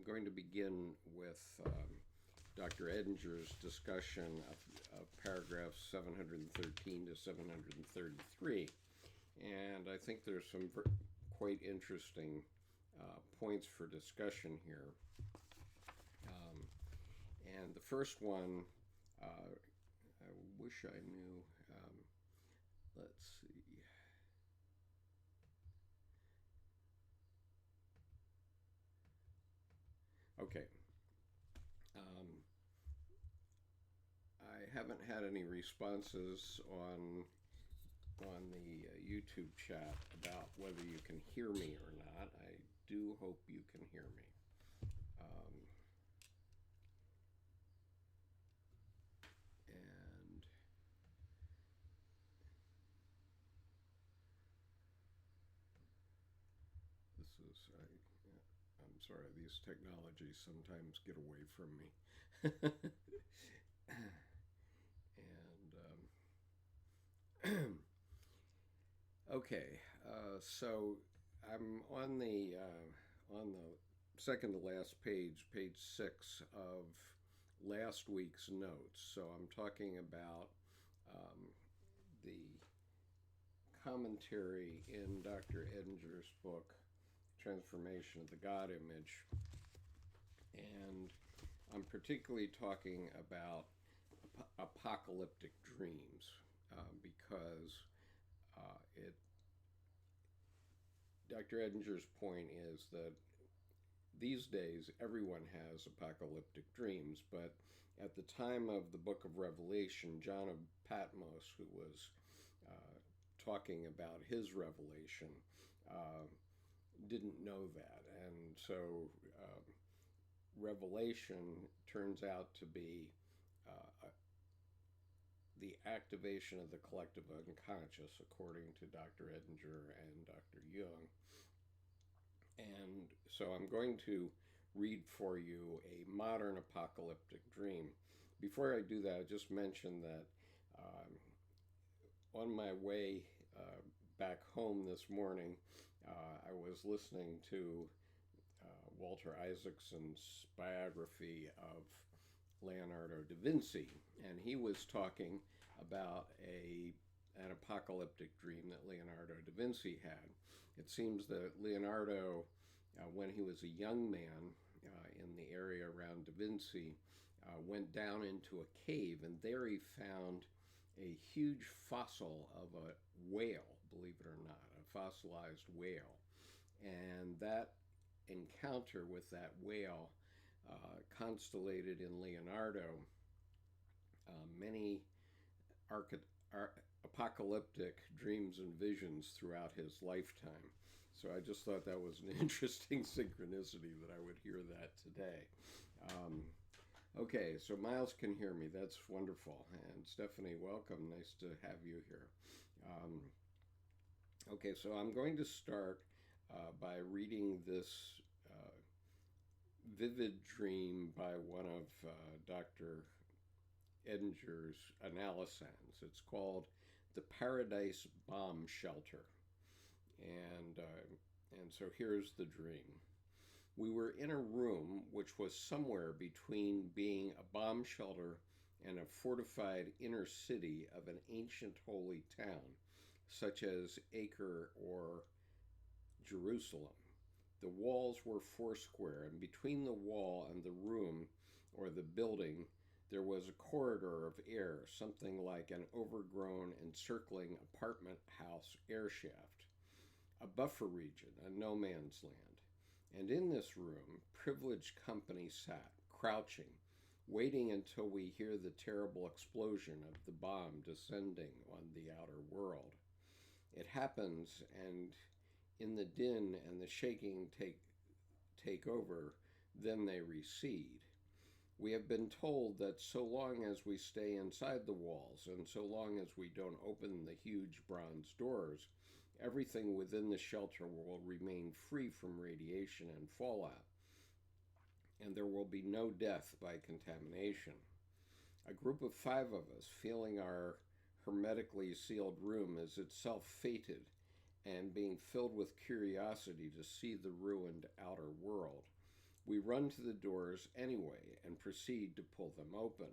going to begin with Dr. Edinger's discussion of paragraphs 713 to 733. And I think there's some quite interesting points for discussion here. And the first one, I wish I knew, let's see. Okay. I haven't had any responses on the YouTube chat about whether you can hear me or not. I do hope you can hear me. And this is, I'm sorry, these technologies sometimes get away from me. And okay, so I'm on the second to last page, page 6 of last week's notes. So I'm talking about the commentary in Dr. Edinger's book, Transformation of the God Image. And I'm particularly talking about apocalyptic dreams because Dr. Edinger's point is that these days everyone has apocalyptic dreams, but at the time of the book of Revelation, John of Patmos, who was talking about his revelation, didn't know that. And so Revelation turns out to be the activation of the collective unconscious, according to Dr. Edinger and Dr. Jung. And so I'm going to read for you a modern apocalyptic dream. Before I do that, I just mention that on my way back home this morning, I was listening to Walter Isaacson's biography of Leonardo da Vinci, and he was talking about an apocalyptic dream that Leonardo da Vinci had. It seems that Leonardo, when he was a young man in the area around da Vinci, went down into a cave, and there he found a huge fossil of a whale, believe it or not, a fossilized whale. And that encounter with that whale constellated in Leonardo many apocalyptic dreams and visions throughout his lifetime. So I just thought that was an interesting synchronicity that I would hear that today. Okay, so Miles can hear me. That's wonderful. And Stephanie, welcome. Nice to have you here. Okay, so I'm going to start by reading this vivid dream by one of Dr. Edinger's analysans. It's called The Paradise Bomb Shelter. And so here's the dream. We were in a room which was somewhere between being a bomb shelter and a fortified inner city of an ancient holy town, such as Acre or Jerusalem. The walls were foursquare, and between the wall and the room or the building, there was a corridor of air, something like an overgrown, encircling apartment house air shaft, a buffer region, a no man's land. And in this room, privileged company sat, crouching, waiting until we hear the terrible explosion of the bomb descending on the outer world. It happens, and in the din and the shaking take over, then they recede. We have been told that so long as we stay inside the walls and so long as we don't open the huge bronze doors, everything within the shelter will remain free from radiation and fallout, and there will be no death by contamination. A group of 5 of us, feeling our hermetically sealed room as itself fated and being filled with curiosity to see the ruined outer world, We run to the doors anyway and proceed to pull them open.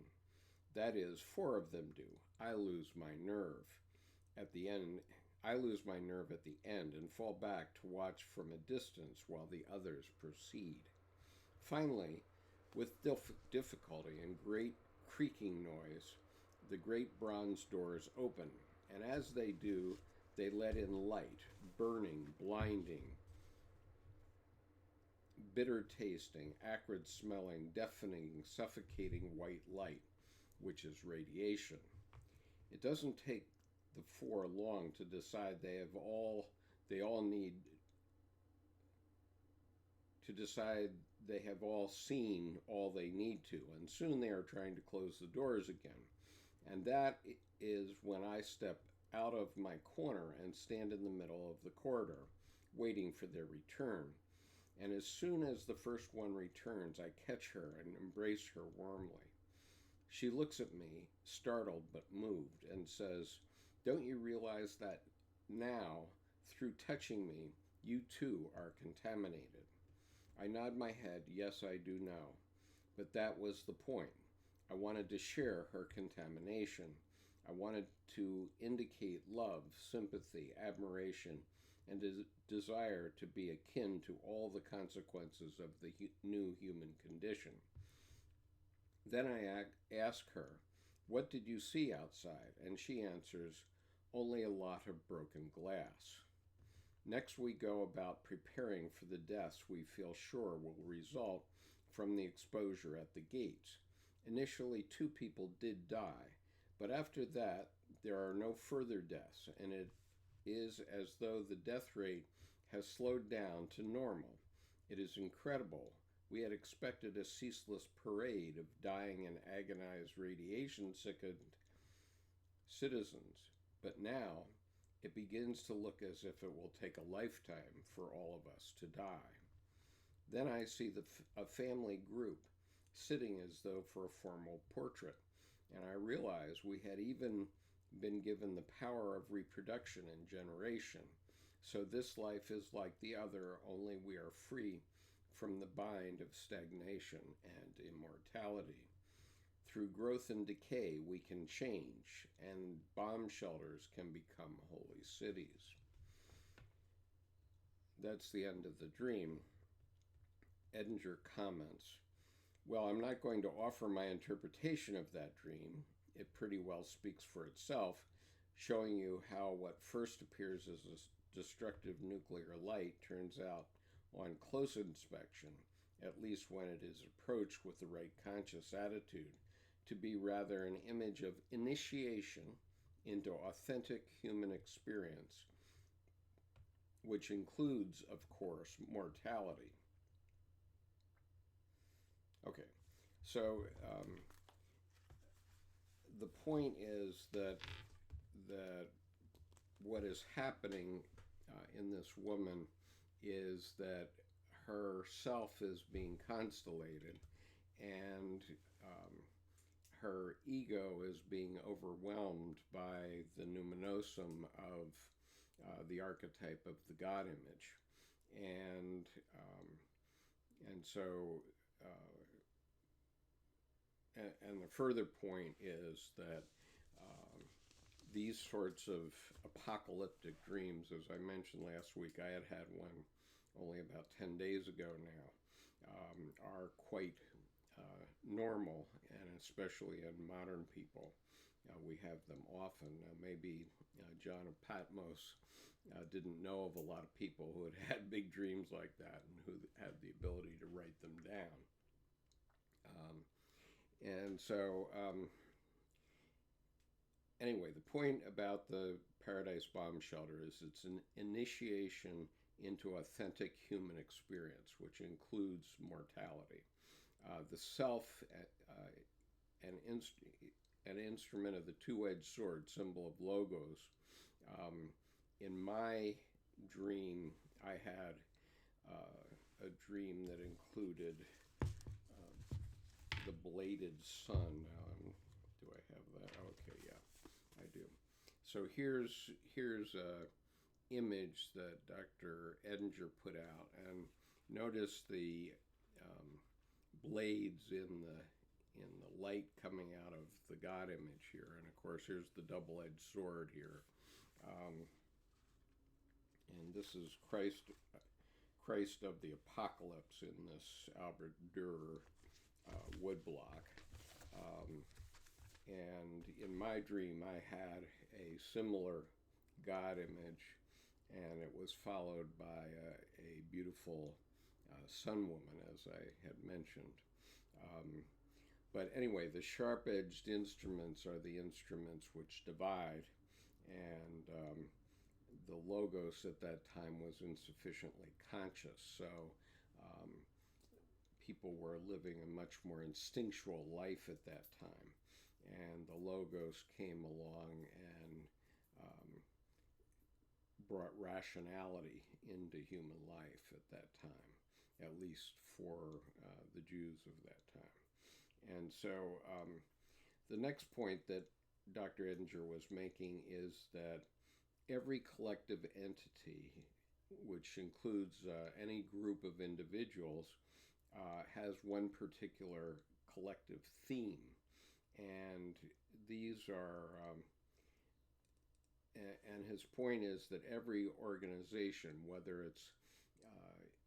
That is, 4 of them do. I lose my nerve at the end. I lose my nerve at the end and fall back to watch from a distance while the others proceed. Finally, with difficulty and great creaking noise, the great bronze doors open, and as they do, they let in light, burning, blinding, bitter tasting, acrid smelling, deafening, suffocating white light, which is radiation. It doesn't take the 4 long to decide they all need to decide they have all seen all they need to, and soon they are trying to close the doors again. And that is when I step out of my corner and stand in the middle of the corridor, waiting for their return. And as soon as the first one returns, I catch her and embrace her warmly. She looks at me, startled but moved, and says, "Don't you realize that now, through touching me, you too are contaminated?" I nod my head, yes, I do know. But that was the point. I wanted to share her contamination. I wanted to indicate love, sympathy, admiration, and desire to be akin to all the consequences of the new human condition. Then I ask her, "What did you see outside?" And she answers, "Only a lot of broken glass." Next, we go about preparing for the deaths we feel sure will result from the exposure at the gates. Initially, 2 people did die, but after that, there are no further deaths, and it is as though the death rate has slowed down to normal. It is incredible. We had expected a ceaseless parade of dying and agonized radiation-sickened citizens, but now it begins to look as if it will take a lifetime for all of us to die. Then I see a family group sitting as though for a formal portrait, and I realize we had even been given the power of reproduction and generation. So this life is like the other, only we are free from the bind of stagnation and immortality. Through growth and decay, we can change, and bomb shelters can become holy cities. That's the end of the dream. Edinger comments, "Well, I'm not going to offer my interpretation of that dream. It pretty well speaks for itself, showing you how what first appears as a destructive nuclear light turns out, on close inspection, at least when it is approached with the right conscious attitude, to be rather an image of initiation into authentic human experience, which includes, of course, mortality." Okay, so the point is that what is happening in this woman is that her self is being constellated, and her ego is being overwhelmed by the numinosum of the archetype of the God image, and so and the further point is that these sorts of apocalyptic dreams, as I mentioned last week, I had one only about 10 days ago now, are quite normal, and especially in modern people. We have them often. Maybe John of Patmos didn't know of a lot of people who had big dreams like that and who had the ability to write them down. And so, anyway, the point about the Paradise Bomb Shelter is it's an initiation into authentic human experience, which includes mortality. The self, an instrument of the two-edged sword, symbol of logos. In my dream, I had a dream that included the bladed sun. Do I have that? Okay, yeah, I do. So here's a image that Dr. Edinger put out, and notice the blades in the light coming out of the God image here. And of course, here's the double-edged sword here. And this is Christ of the Apocalypse in this Albert Dürer woodblock. And in my dream, I had a similar God image, and it was followed by a beautiful sun woman, as I had mentioned. But anyway, the sharp-edged instruments are the instruments which divide, and the Logos at that time was insufficiently conscious, so people were living a much more instinctual life at that time. And the Logos came along and brought rationality into human life at that time, at least for the Jews of that time. And so the next point that Dr. Edinger was making is that every collective entity, which includes any group of individuals, has one particular collective theme. And these are, and his point is that every organization, whether it's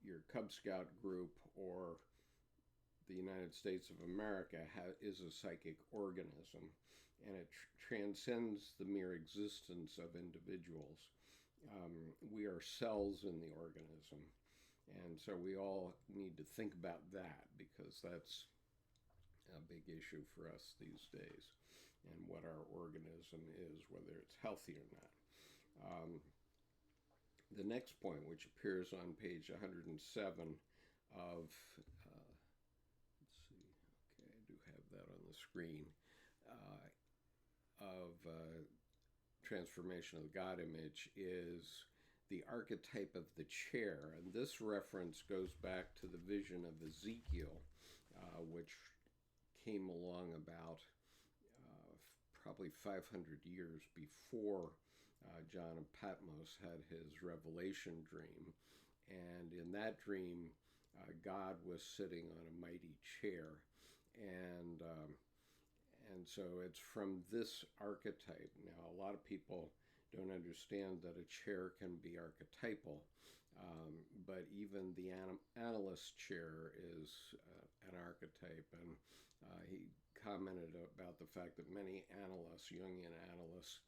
your Cub Scout group or the United States of America, is a psychic organism, and it transcends the mere existence of individuals. We are cells in the organism, and so we all need to think about that, because that's a big issue for us these days, and what our organism is, whether it's healthy or not. The next point, which appears on page 107 of, let's see, okay, I do have that on the screen, of Transformation of the God Image, is the archetype of the chair. And this reference goes back to the vision of Ezekiel, which came along about probably 500 years before John of Patmos had his revelation dream. And in that dream, God was sitting on a mighty chair. And so it's from this archetype. Now, a lot of people don't understand that a chair can be archetypal, but even the analyst chair is an archetype. And he commented about the fact that many analysts, Jungian analysts,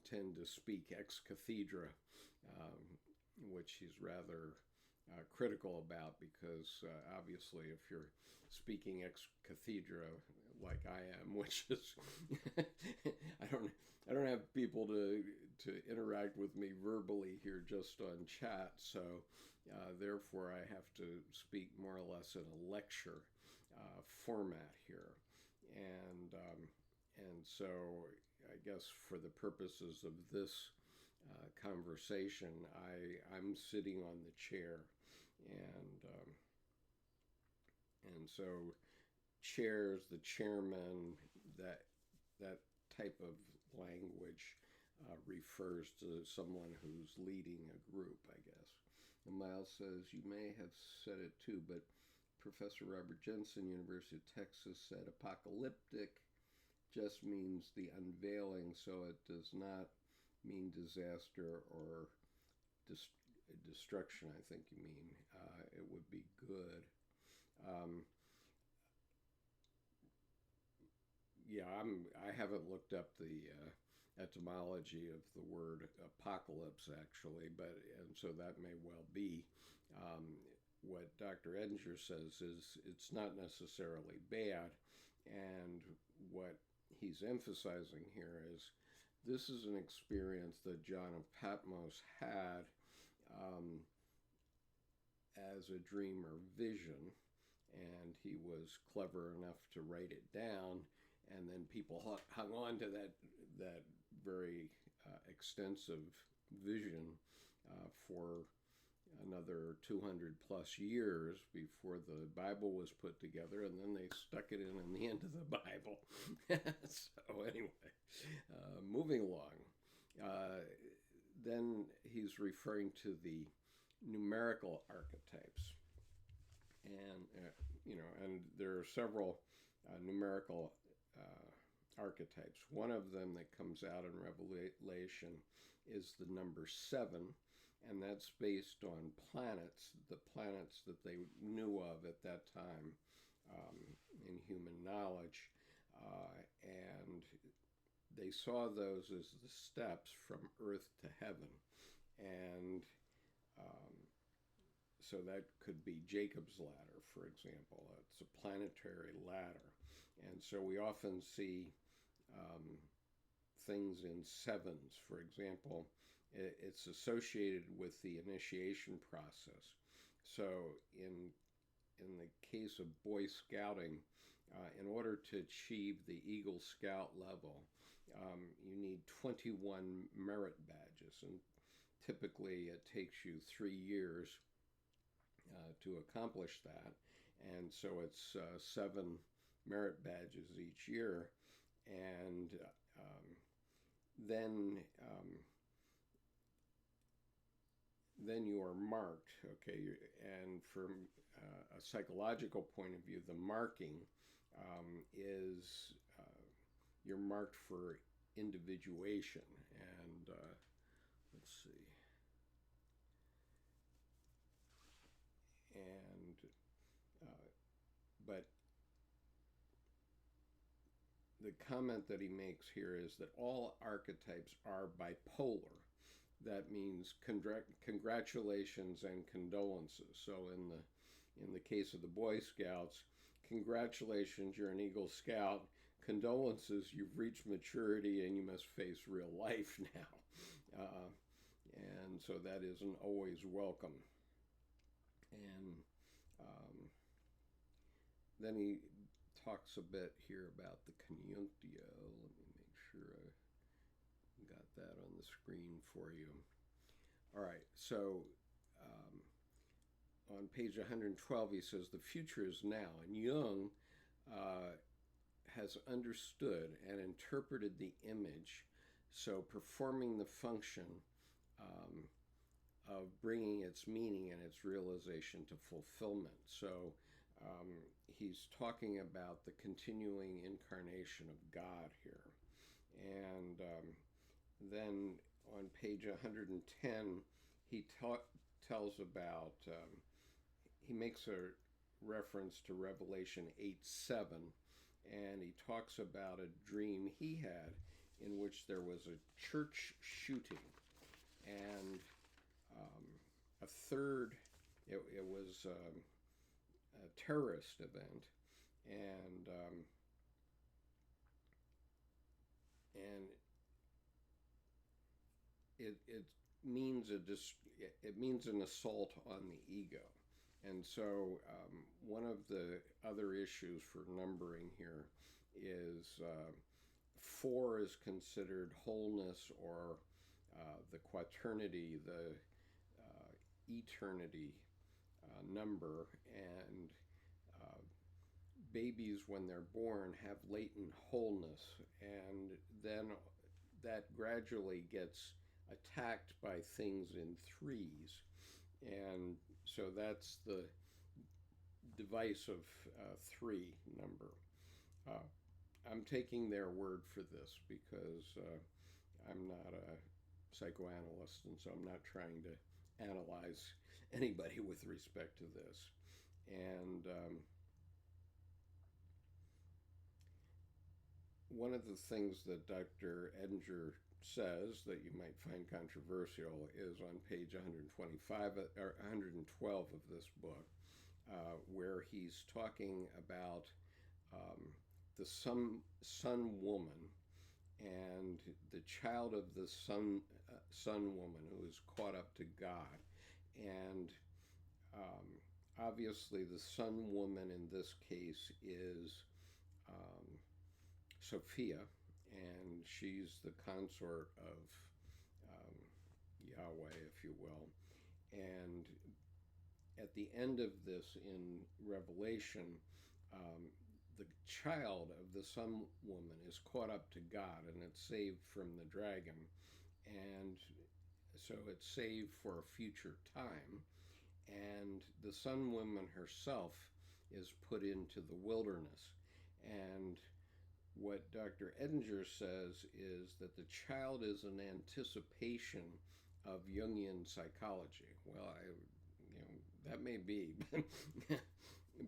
tend to speak ex cathedra, which he's rather critical about, because obviously if you're speaking ex cathedra like I am, which is I don't have people to interact with me verbally here, just on chat, so therefore I have to speak more or less in a lecture format here, and so I guess for the purposes of this conversation, I'm sitting on the chair, and so chairs, the chairman, that type of language refers to someone who's leading a group, I guess. And Miles says, you may have said it too, but Professor Robert Jensen, University of Texas, said apocalyptic just means the unveiling, so it does not mean disaster or destruction, I think you mean. It would be good. I haven't looked up the etymology of the word apocalypse, actually, and so that may well be. What Dr. Edinger says is it's not necessarily bad, and what he's emphasizing here is this is an experience that John of Patmos had as a dream or vision, and he was clever enough to write it down, and then people hung on to that very extensive vision for another 200 plus years before the Bible was put together, and then they stuck it in the end of the Bible. So anyway, moving along. Then he's referring to the numerical archetypes. And, and there are several numerical archetypes. One of them that comes out in Revelation is the number 7, and that's based on planets, the planets that they knew of at that time in human knowledge. And they saw those as the steps from earth to heaven. And so that could be Jacob's ladder, for example. It's a planetary ladder. And so we often see things in sevens. For example, it's associated with the initiation process. So in the case of Boy Scouting, in order to achieve the Eagle Scout level, you need 21 merit badges, and typically it takes you 3 years to accomplish that, and so it's 7 merit badges each year, and then you are marked, okay, and from a psychological point of view, the marking is you're marked for individuation, and let's see, and but the comment that he makes here is that all archetypes are bipolar. That means congratulations and condolences. So in the case of the Boy Scouts, congratulations, you're an Eagle Scout. Condolences, you've reached maturity and you must face real life now. And so that isn't always welcome. And then he talks a bit here about the conjunctio. Let me make sure I got that on the screen for you. All right, so on page 112, he says, the future is now. And Jung has understood and interpreted the image, so performing the function of bringing its meaning and its realization to fulfillment. So he's talking about the continuing incarnation of God here. And then on page 110, he tells about, he makes a reference to Revelation 8:7, and he talks about a dream he had in which there was a church shooting, and a third, it was a terrorist event, and it means it means an assault on the ego. And so one of the other issues for numbering here is 4 is considered wholeness, or the quaternity, the eternity number, and babies, when they're born, have latent wholeness, and then that gradually gets attacked by things in 3s, and so that's the device of 3 number. I'm taking their word for this because I'm not a psychoanalyst, and so I'm not trying to analyze anybody with respect to this. And one of the things that Dr. Edinger says that you might find controversial is on page 125 or 112 of this book, where he's talking about the sun woman and the child of the sun woman who is caught up to God. And obviously the sun woman in this case is Sophia, and she's the consort of Yahweh, if you will. And at the end of this in Revelation, the child of the sun woman is caught up to God, and it's saved from the dragon. And so it's saved for a future time. And the sun woman herself is put into the wilderness. And what Dr. Edinger says is that the child is an anticipation of Jungian psychology. Well, that may be,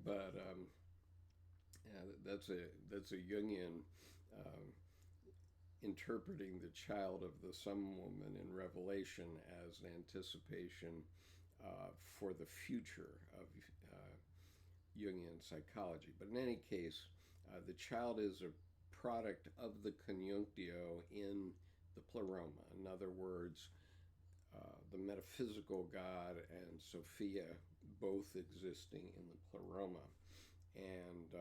but yeah, that's a Jungian interpreting the child of the some woman in Revelation as an anticipation for the future of Jungian psychology. But in any case, the child is a product of the conjunctio in the pleroma. In other words, the metaphysical God and Sophia both existing in the pleroma. And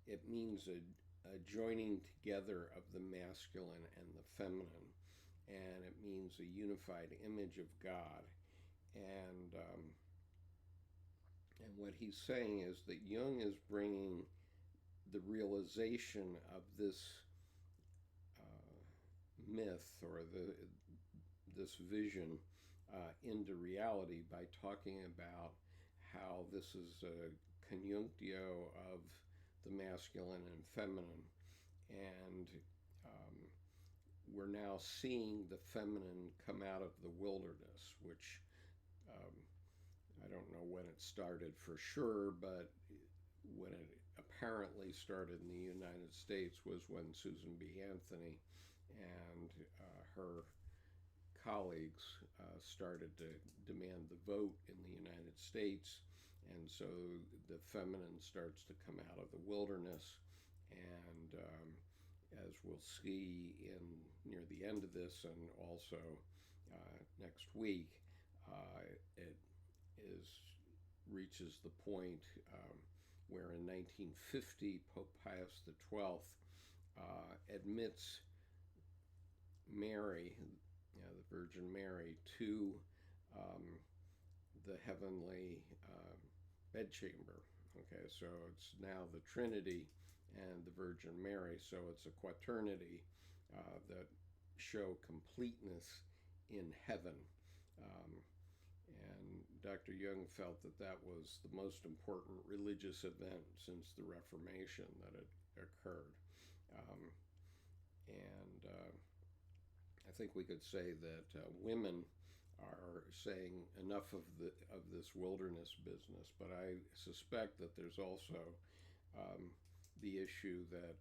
it means a joining together of the masculine and the feminine. And it means a unified image of God. And what he's saying is that Jung is bringing the realization of this myth or this vision into reality by talking about how this is a conjunctio of the masculine and feminine, and we're now seeing the feminine come out of the wilderness, which I don't know when it started for sure, but when it apparently started in the United States was when Susan B. Anthony and her colleagues started to demand the vote in the United States, and so the feminine starts to come out of the wilderness, and as we'll see near the end of this and also next week, it reaches the point where in 1950 Pope Pius XII admits Mary, the Virgin Mary, to the heavenly bedchamber. Okay, so it's now the Trinity and the Virgin Mary, so it's a quaternity that show completeness in heaven. And Dr. Jung felt that that was the most important religious event since the Reformation that had occurred. And I think we could say that women are saying enough of this wilderness business, but I suspect that there's also the issue that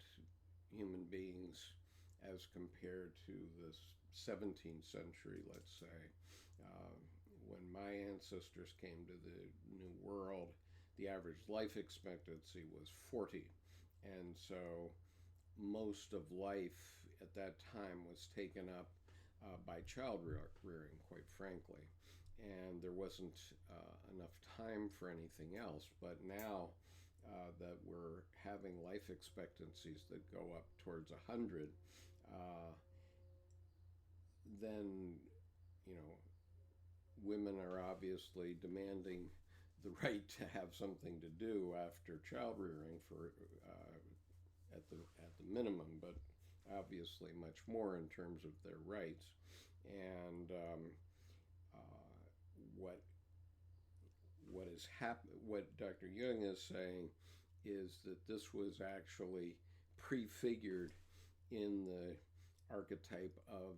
human beings, as compared to the 17th century, let's say, when my ancestors came to the New World, the average life expectancy was 40. And so most of life at that time was taken up by child rearing, quite frankly. And there wasn't enough time for anything else. But now that we're having life expectancies that go up towards 100, then, women are obviously demanding the right to have something to do after child rearing for at the minimum, but obviously much more in terms of their rights. And what Dr. Jung is saying is that this was actually prefigured in the archetype of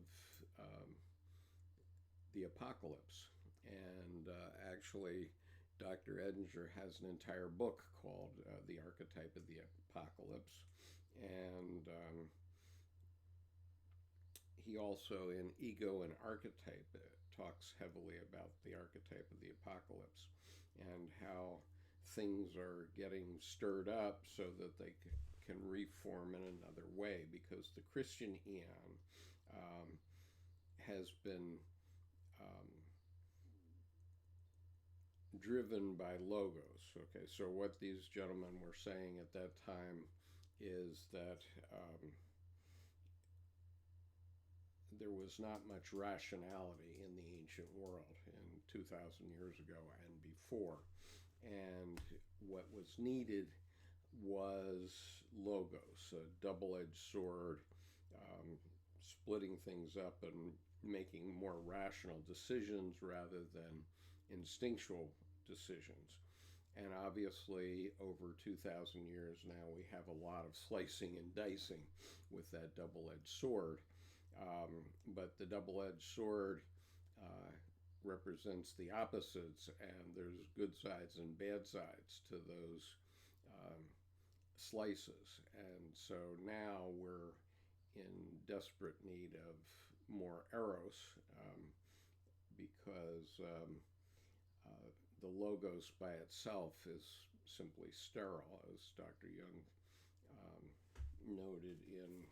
the apocalypse. And actually, Dr. Edinger has an entire book called The Archetype of the Apocalypse. And he also, in Ego and Archetype, talks heavily about the archetype of the apocalypse and how things are getting stirred up so that they can reform in another way, because the Christian eon has been driven by logos. Okay, so what these gentlemen were saying at that time is that there was not much rationality in the ancient world in 2,000 years ago and before. And what was needed was logos, a double-edged sword, splitting things up and making more rational decisions rather than instinctual decisions. And obviously, over 2,000 years now, we have a lot of slicing and dicing with that double-edged sword. But the double-edged sword represents the opposites, and there's good sides and bad sides to those um, slices. And so now we're in desperate need of more eros, because the logos by itself is simply sterile, as Dr. Jung noted in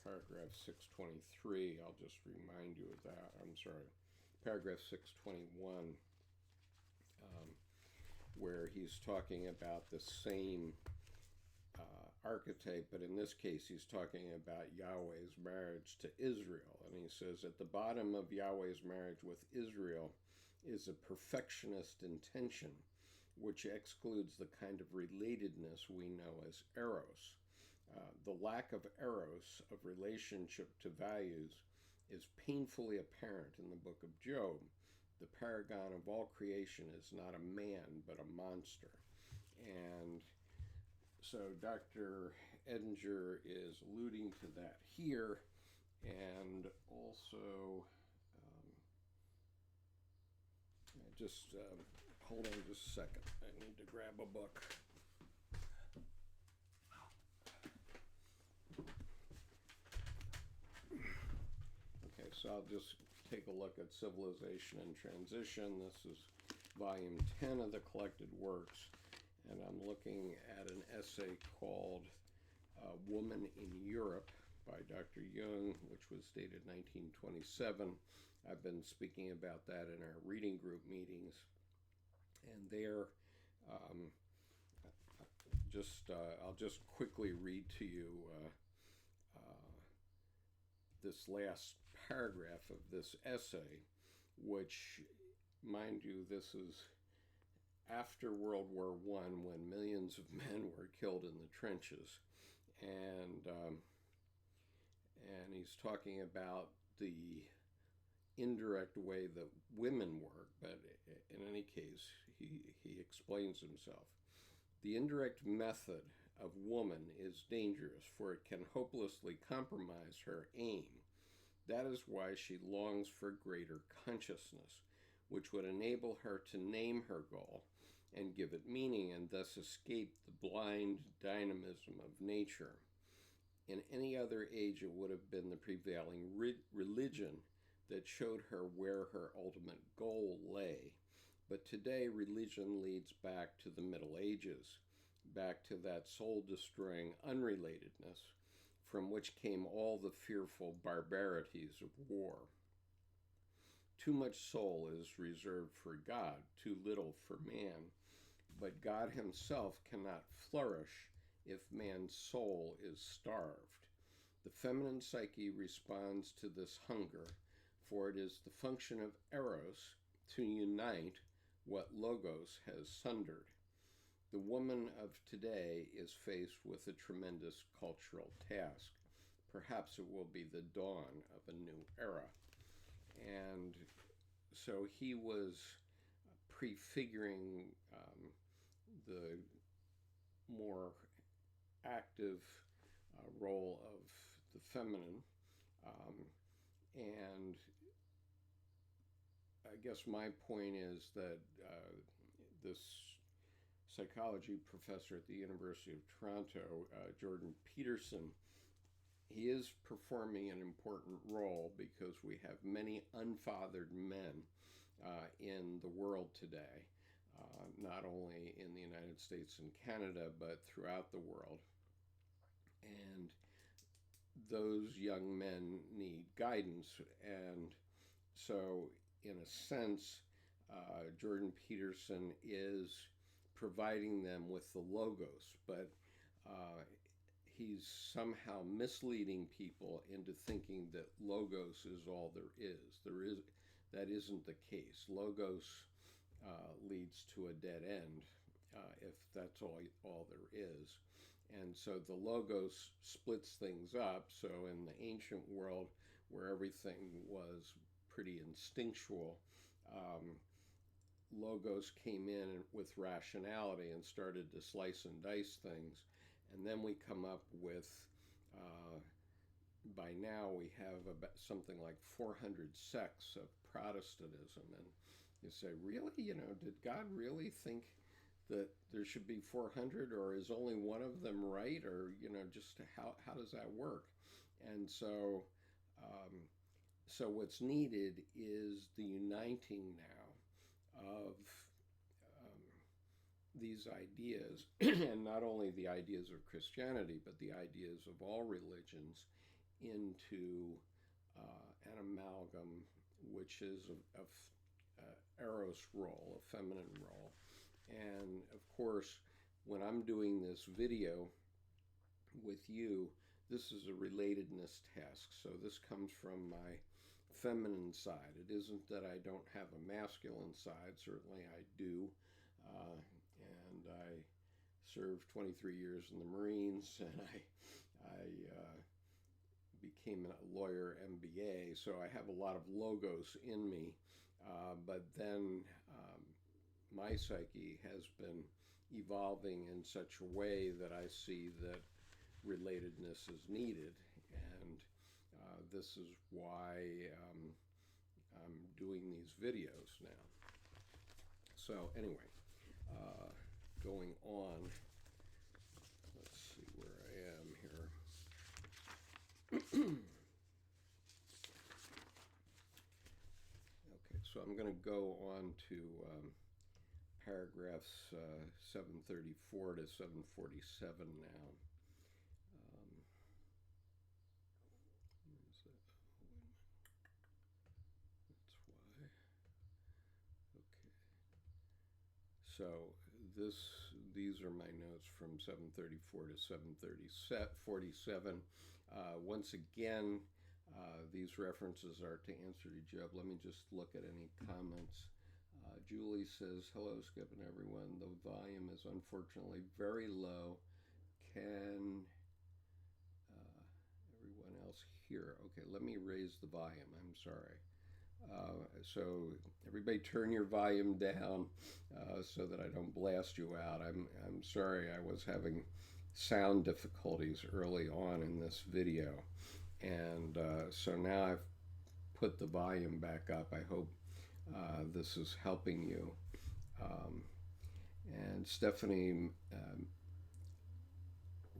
paragraph 623. I'll just remind you of that. I'm sorry, paragraph 621, where he's talking about the same archetype, but in this case he's talking about Yahweh's marriage to Israel. And he says, at the bottom of Yahweh's marriage with Israel is a perfectionist intention, which excludes the kind of relatedness we know as eros. The lack of eros, of relationship to values, is painfully apparent in the book of Job. The paragon of all creation is not a man, but a monster. And so Dr. Edinger is alluding to that here, and also just hold on just a second. I need to grab a book. Okay, so I'll just take a look at Civilization and Transition. This is volume 10 of the collected works, and I'm looking at an essay called Woman in Europe by Dr. Jung, which was dated 1927. I've been speaking about that in our reading group meetings, and there, I'll just quickly read to you this last paragraph of this essay, which, mind you, this is after World War I, when millions of men were killed in the trenches, and he's talking about the indirect way that women work, but in any case, he explains himself. The indirect method of woman is dangerous, for it can hopelessly compromise her aim. That is why she longs for greater consciousness, which would enable her to name her goal and give it meaning, and thus escape the blind dynamism of nature. In any other age, it would have been the prevailing religion that showed her where her ultimate goal lay. But today, religion leads back to the Middle Ages, back to that soul-destroying unrelatedness from which came all the fearful barbarities of war. Too much soul is reserved for God, too little for man. But God himself cannot flourish if man's soul is starved. The feminine psyche responds to this hunger, for it is the function of eros to unite what logos has sundered. The woman of today is faced with a tremendous cultural task. Perhaps it will be the dawn of a new era. And so he was prefiguring the more active role of the feminine. And I guess my point is that this psychology professor at the University of Toronto, Jordan Peterson, he is performing an important role because we have many unfathered men in the world today, not only in the United States and Canada, but throughout the world. And those young men need guidance. And so, in a sense, Jordan Peterson is providing them with the logos, but he's somehow misleading people into thinking that logos is all there is. That isn't the case. Logos leads to a dead end if that's all there is. And so the logos splits things up. So in the ancient world, where everything was pretty instinctual, Logos came in with rationality and started to slice and dice things. And then we come up with, by now we have about something like 400 sects of Protestantism. And you say, really? Did God really think that there should be 400, or is only one of them right? Or, just how does that work? And so, so what's needed is the uniting now of these ideas, and not only the ideas of Christianity, but the ideas of all religions, into an amalgam, which is a eros role, a feminine role. And of course, when I'm doing this video with you, this is a relatedness task. So this comes from my feminine side. It isn't that I don't have a masculine side. Certainly I do. And I served 23 years in the Marines, and I became a lawyer MBA, so I have a lot of logos in me. But then my psyche has been evolving in such a way that I see that relatedness is needed, and this is why I'm doing these videos now. So anyway, going on, let's see where I am here. Okay, so I'm going to go on to paragraphs 734 to 747 now. That's why. Okay. So these are my notes from 734 to 747. Once again, these references are to answer to Job. Let me just look at any comments. Julie says, hello, Skip and everyone. The volume is unfortunately very low. Can everyone else hear? Okay, let me raise the volume. I'm sorry. So everybody turn your volume down so that I don't blast you out. I'm sorry, I was having sound difficulties early on in this video. And so now I've put the volume back up. I hope this is helping you. And Stephanie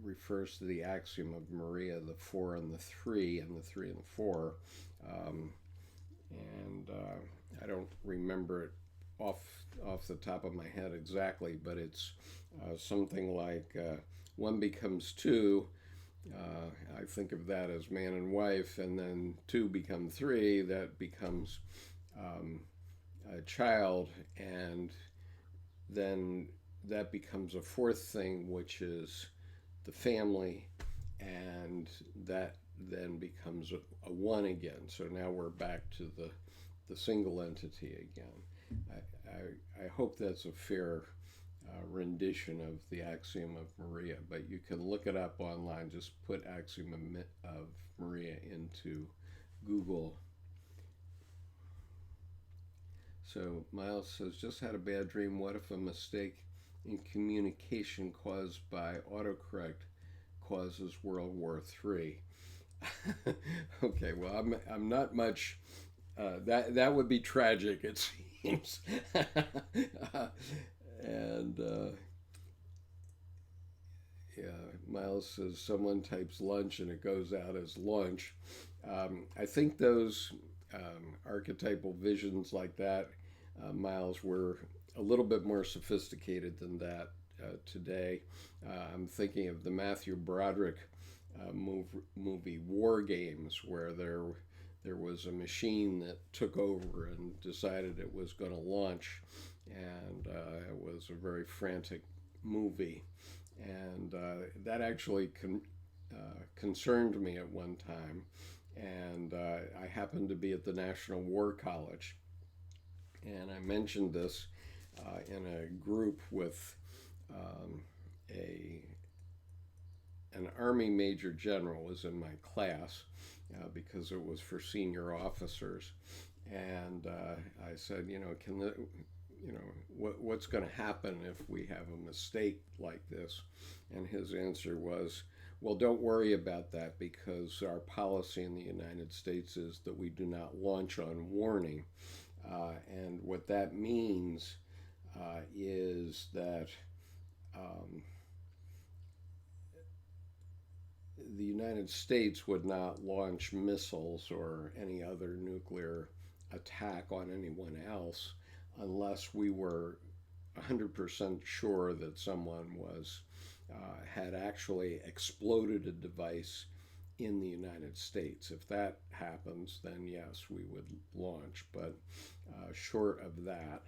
refers to the axiom of Maria, the 4 and the 3, and the 3 and the 4. And I don't remember it off the top of my head exactly, but it's something like 1 becomes 2. I think of that as man and wife, and then 2 become 3. That becomes a child, and then that becomes a 4th thing, which is the family, and that then becomes a 1 again. So now we're back to the single entity again. I hope that's a fair rendition of the axiom of Maria, but you can look it up online. Just put axiom of Maria into Google. So Miles says, just had a bad dream. What if a mistake in communication caused by autocorrect causes World War III? Okay, well, I'm not much. That would be tragic, it seems. And yeah, Miles says someone types lunch and it goes out as lunch. I think those archetypal visions like that, Miles, were a little bit more sophisticated than that today. I'm thinking of the Matthew Broderick movie War Games, where there was a machine that took over and decided it was going to launch, and it was a very frantic movie, and that actually concerned me at one time, and I happened to be at the National War College, and I mentioned this in a group with an Army Major General was in my class because it was for senior officers. And I said, what's going to happen if we have a mistake like this? And his answer was, well, don't worry about that because our policy in the United States is that we do not launch on warning. And what that means is that um, the United States would not launch missiles or any other nuclear attack on anyone else unless we were 100% sure that someone had actually exploded a device in the United States. If that happens, then yes, we would launch. But short of that,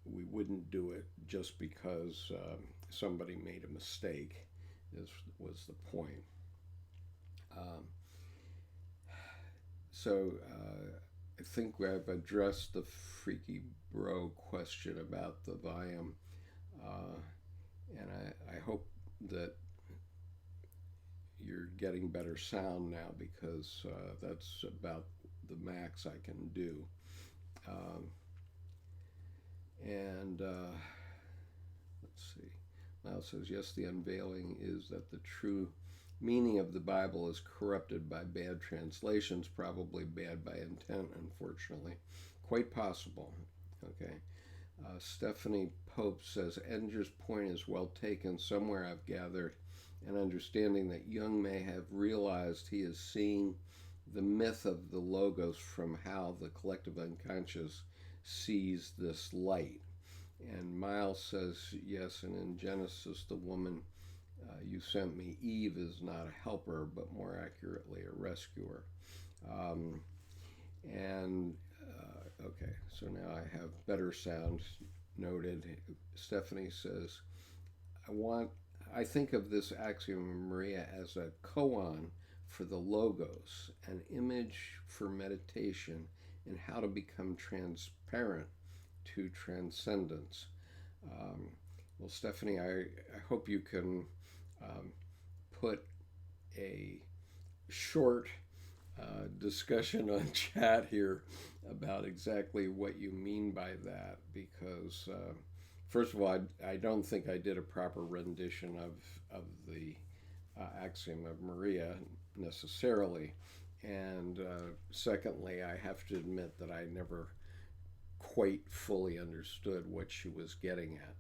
we wouldn't do it just because somebody made a mistake. Was the point. Um, I think I've addressed the freaky bro question about the volume, uh, and I hope that you're getting better sound now because that's about the max I can do. Um, and let's see. Now it says, yes, the unveiling is that the true meaning of the Bible is corrupted by bad translations, probably bad by intent, unfortunately. Quite possible. Okay. Stephanie Pope says, Edinger's point is well taken. Somewhere I've gathered an understanding that Jung may have realized he is seeing the myth of the logos from how the collective unconscious sees this light. And Miles says, yes, and in Genesis, the woman you sent me, Eve, is not a helper, but more accurately, a rescuer. Um, and okay, so now I have better sound noted. Stephanie says, I think of this axiom of Maria as a koan for the logos, an image for meditation and how to become transparent to transcendence. Well, Stephanie, I hope you can put a short discussion on chat here about exactly what you mean by that, because first of all, I don't think I did a proper rendition of the axiom of Maria necessarily, and secondly, I have to admit that I never quite fully understood what she was getting at,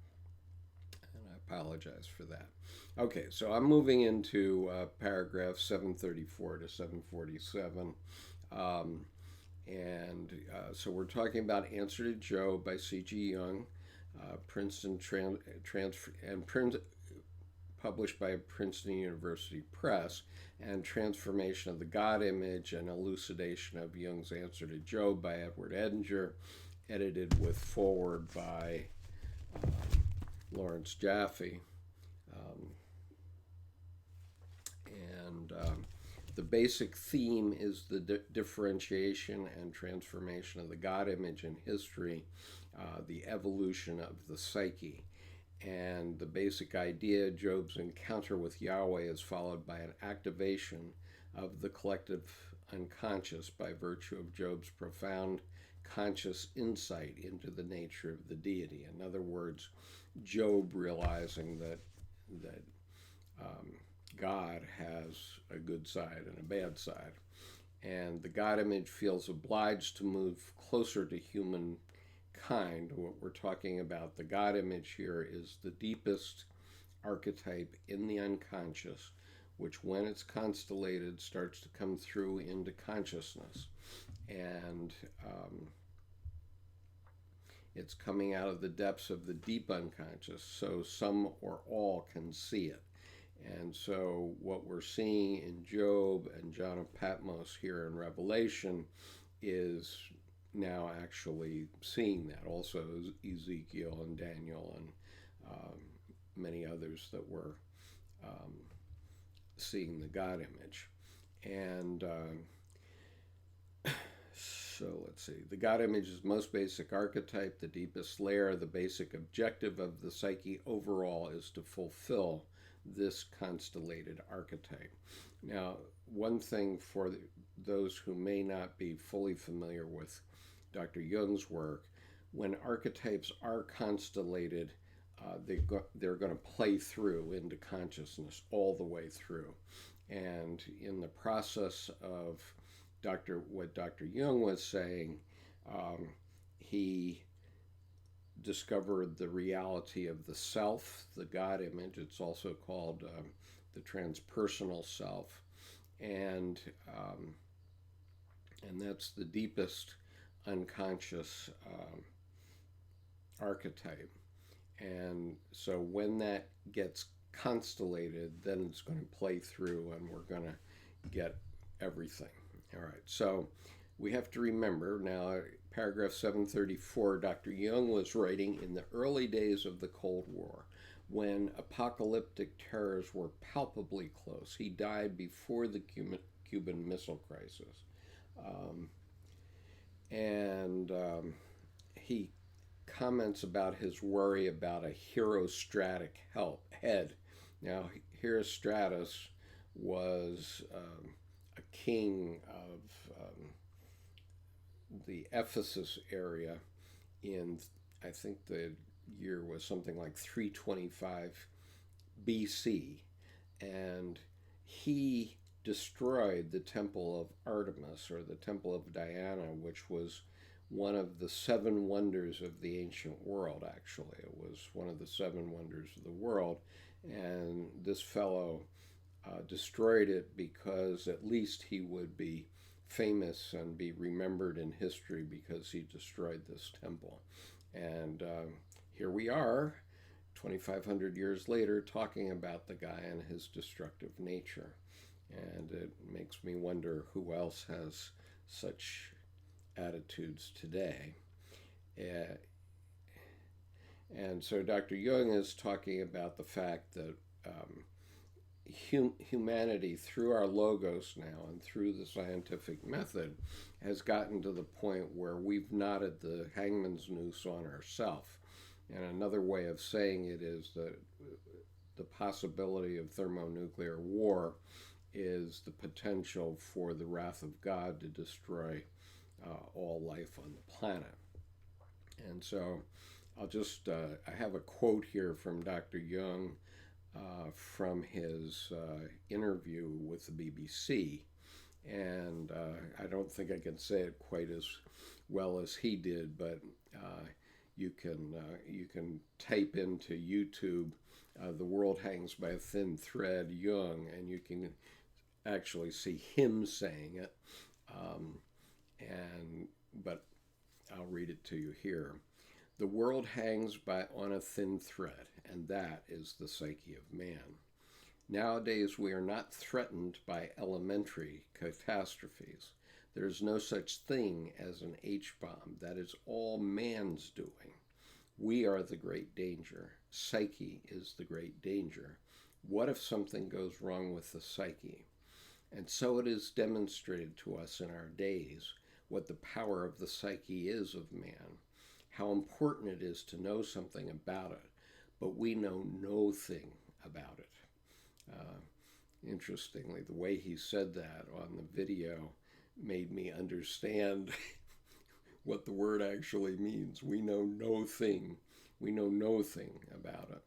and I apologize for that. Okay, so I'm moving into paragraph 734 to 747. So we're talking about Answer to Job by C.G. Jung, published by Princeton University Press, and Transformation of the God Image and Elucidation of Jung's Answer to Job by Edward Edinger, edited with foreword by Lawrence Jaffe. The basic theme is the differentiation and transformation of the God image in history, the evolution of the psyche. And the basic idea, Job's encounter with Yahweh, is followed by an activation of the collective unconscious by virtue of Job's profound conscious insight into the nature of the deity. In other words, Job realizing that God has a good side and a bad side. And the God image feels obliged to move closer to humankind. What we're talking about, the God image here, is the deepest archetype in the unconscious, which when it's constellated starts to come through into consciousness. And it's coming out of the depths of the deep unconscious, so some or all can see it. And so what we're seeing in Job and John of Patmos here in Revelation is now actually seeing that. Also Ezekiel and Daniel and many others that were seeing the God image. And so let's see. The God image is most basic archetype, the deepest layer. The basic objective of the psyche overall is to fulfill this constellated archetype. Now, one thing for those who may not be fully familiar with Dr. Jung's work, when archetypes are constellated, they're going to play through into consciousness all the way through. And in the process of what Dr. Jung was saying, he discovered the reality of the self, the God image. It's also called the transpersonal self, and that's the deepest unconscious archetype. And so when that gets constellated, then it's going to play through, and we're going to get everything. All right, so we have to remember now, paragraph 734, Dr. Jung was writing in the early days of the Cold War, when apocalyptic terrors were palpably close. He died before the Cuban Missile Crisis. He comments about his worry about a herostratic head. Now, Herostratus was a king of the Ephesus area in, I think the year was something like 325 BC, and he destroyed the temple of Artemis, or the temple of Diana, which was one of the seven wonders of the ancient world. Actually, it was one of the seven wonders of the world, and this fellow destroyed it because at least he would be famous and be remembered in history because he destroyed this temple. And here we are, 2,500 years later, talking about the guy and his destructive nature. And it makes me wonder who else has such attitudes today. And so Dr. Jung is talking about the fact that humanity, through our logos now and through the scientific method, has gotten to the point where we've knotted the hangman's noose on ourselves. And another way of saying it is that the possibility of thermonuclear war is the potential for the wrath of God to destroy all life on the planet. And so I'll just, I have a quote here from Dr. Jung from his interview with the BBC. And I don't think I can say it quite as well as he did, but you can type into YouTube, "The World Hangs by a Thin Thread, Jung," and you can actually see him saying it. But I'll read it to you here. "The world hangs on a thin thread, and that is the psyche of man. Nowadays we are not threatened by elementary catastrophes. There is no such thing as an H-bomb. That is all man's doing. We are the great danger. Psyche is the great danger. What if something goes wrong with the psyche? And so it is demonstrated to us in our days what the power of the psyche is of man, how important it is to know something about it, but we know no thing about it." Interestingly, the way he said that on the video made me understand what the word actually means. We know no thing. We know no thing about it.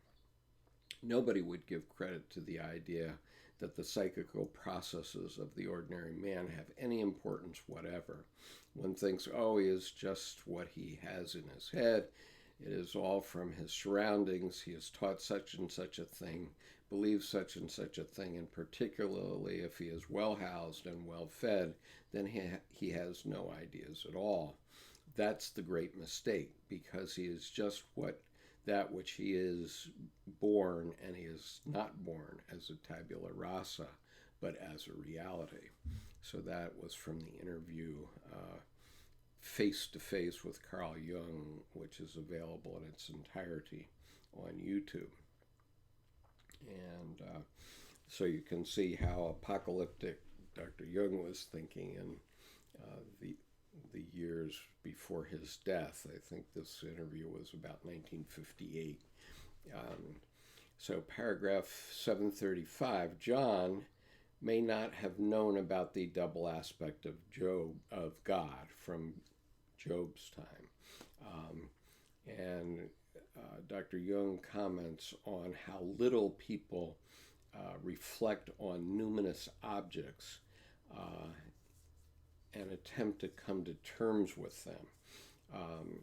Nobody would give credit to the idea that the psychical processes of the ordinary man have any importance whatever. One thinks, oh, he is just what he has in his head. It is all from his surroundings. He is taught such and such a thing, believes such and such a thing, and particularly if he is well housed and well fed, then he has no ideas at all. That's the great mistake, because he is just that which he is born, and he is not born as a tabula rasa, but as a reality. So that was from the interview Face to Face with Carl Jung, which is available in its entirety on YouTube. And so you can see how apocalyptic Dr. Jung was thinking in the years before his death. I think this interview was about 1958. So paragraph 735, John may not have known about the double aspect of God from Job's time. And Dr. Jung comments on how little people reflect on numinous objects and attempt to come to terms with them. Um,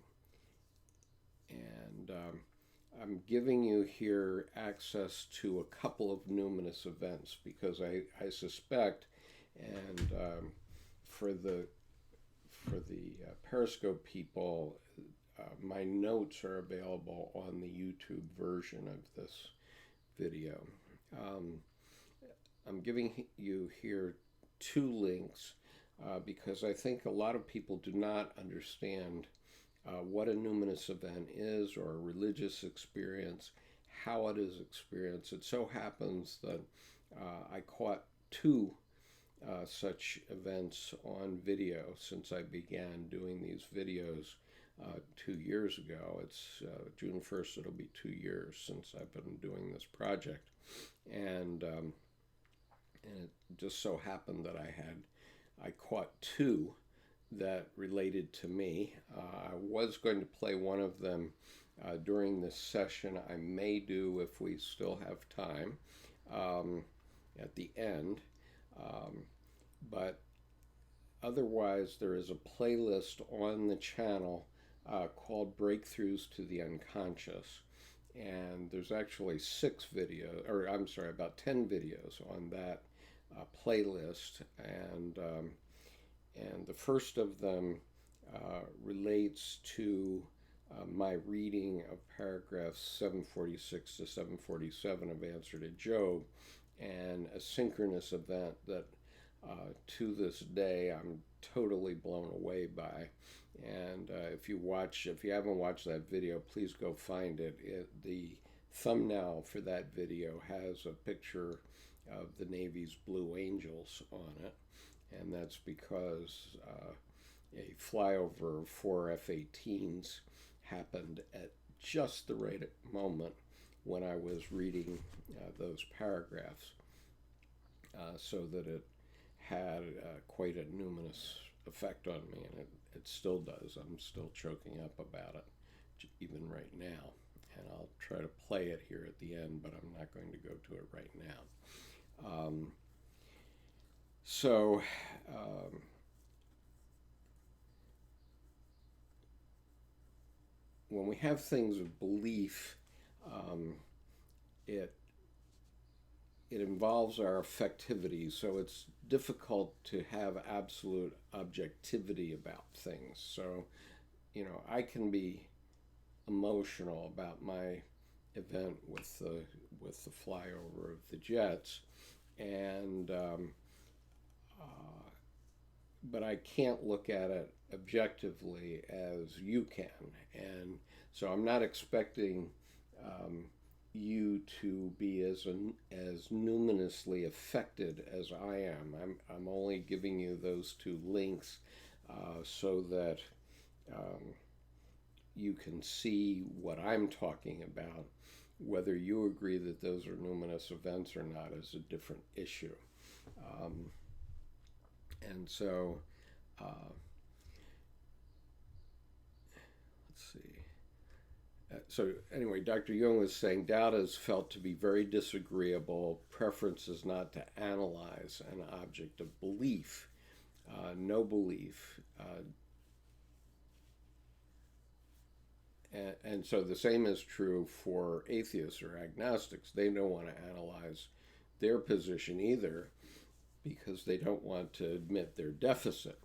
and I'm giving you here access to a couple of numinous events because I suspect, and for the Periscope people, my notes are available on the YouTube version of this video. I'm giving you here two links because I think a lot of people do not understand what a numinous event is or a religious experience, how it is experienced. It so happens that I caught two such events on video since I began doing these videos 2 years ago. It's June 1st, it'll be 2 years since I've been doing this project. And it just so happened that I caught two that related to me. I was going to play one of them during this session. I may do, if we still have time, at the end. But otherwise, there is a playlist on the channel called Breakthroughs to the Unconscious. And there's actually about 10 videos on that playlist. And the first of them relates to my reading of paragraphs 746 to 747 of Answer to Job, and a synchronous event that to this day I'm totally blown away by. And if you haven't watched that video, please go find it. The thumbnail for that video has a picture of the Navy's Blue Angels on it, and that's because a flyover of 4 F-18s happened at just the right moment when I was reading those paragraphs, so that it had quite a numinous effect on me, and it still does. I'm still choking up about it, even right now. And I'll try to play it here at the end, but I'm not going to go to it right now. When we have things of belief, it involves our affectivity, so it's difficult to have absolute objectivity about things. So, I can be emotional about my event with the flyover of the jets, and but I can't look at it objectively as you can, and so I'm not expecting you to be as numinously affected as I am. I'm only giving you those two links so that you can see what I'm talking about. Whether you agree that those are numinous events or not is a different issue. And so, let's see. So anyway, Dr. Jung was saying doubt is felt to be very disagreeable. Preference is not to analyze an object of belief, no belief. And so the same is true for atheists or agnostics. They don't want to analyze their position either because they don't want to admit their deficit.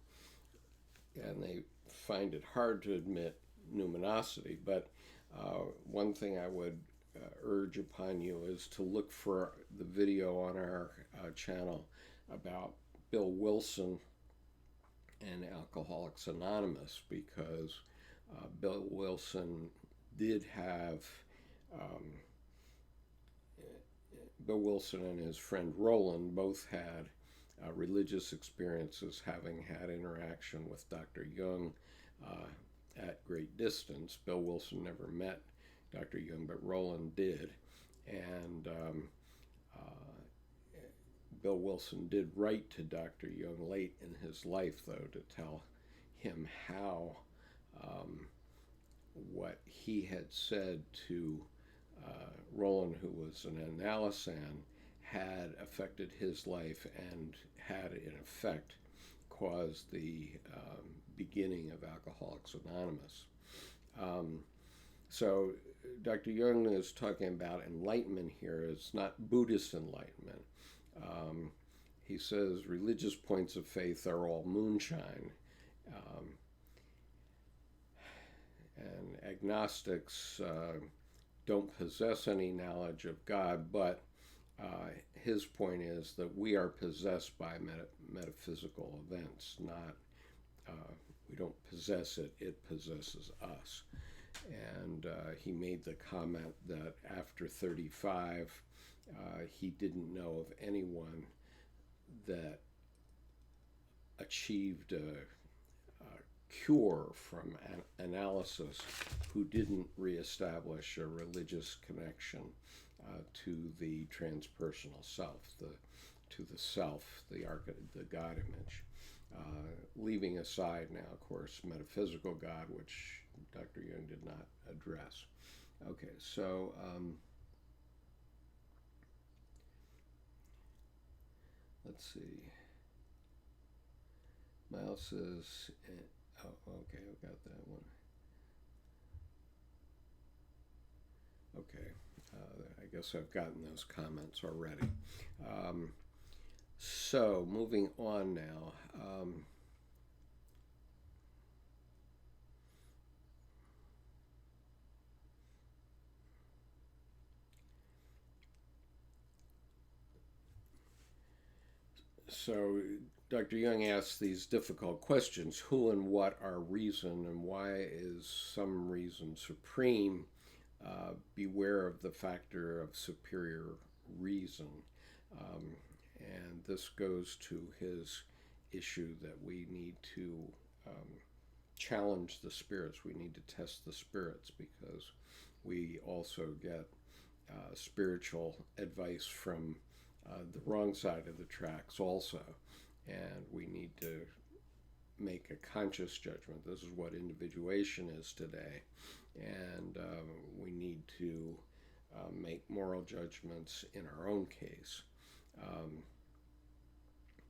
And they find it hard to admit numinosity. But one thing I would urge upon you is to look for the video on our channel about Bill Wilson and Alcoholics Anonymous, because Bill Wilson did have, Bill Wilson and his friend Roland both had religious experiences, having had interaction with Dr. Jung at great distance. Bill Wilson never met Dr. Jung, but Roland did. And Bill Wilson did write to Dr. Jung late in his life, though, to tell him how what he had said to Roland, who was an Analysan, had affected his life and had, in effect, caused the beginning of Alcoholics Anonymous. So Dr. Jung is talking about enlightenment here. It's not Buddhist enlightenment. He says religious points of faith are all moonshine. And agnostics don't possess any knowledge of God, but his point is that we are possessed by metaphysical events, not we don't possess it, it possesses us. And he made the comment that after 35, he didn't know of anyone that achieved a cure from analysis who didn't reestablish a religious connection to the transpersonal self, to the self, the God image. Leaving aside now, of course, metaphysical God, which Dr. Jung did not address. Okay, so let's see. Miles says, oh, okay, I got that one. Okay, I guess I've gotten those comments already. So, moving on now. So, Dr. Jung asks these difficult questions. Who and what are reason, and why is some reason supreme? Beware of the factor of superior reason. And this goes to his issue that we need to challenge the spirits. We need to test the spirits, because we also get spiritual advice from the wrong side of the tracks also. And we need to make a conscious judgment. This is what individuation is today. And we need to make moral judgments in our own case.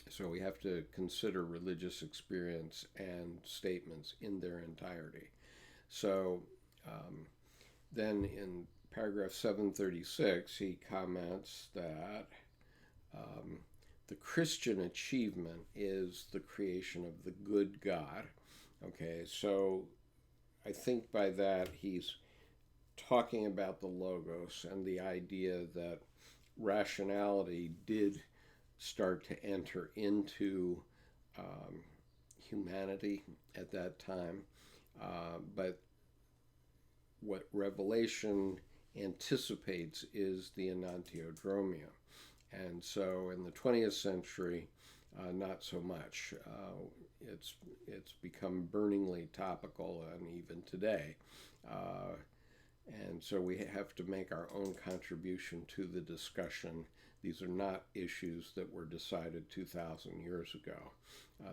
So we have to consider religious experience and statements in their entirety. So then in paragraph 736, he comments that the Christian achievement is the creation of the good God. Okay, so I think by that he's talking about the Logos and the idea that rationality did start to enter into humanity at that time. But what Revelation anticipates is the enantiodromia. And so in the 20th century, not so much. It's become burningly topical, and even today. And so we have to make our own contribution to the discussion. These are not issues that were decided 2,000 years ago.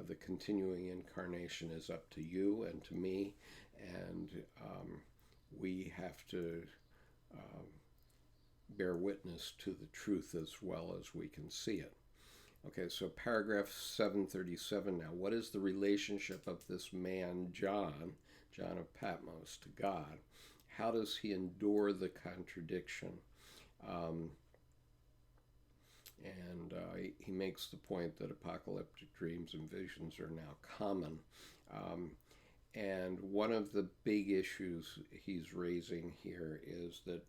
The continuing incarnation is up to you and to me, and we have to bear witness to the truth as well as we can see it. Okay, so paragraph 737 now. What is the relationship of this man, John of Patmos, to God? How does he endure the contradiction? He makes the point that apocalyptic dreams and visions are now common. And one of the big issues he's raising here is that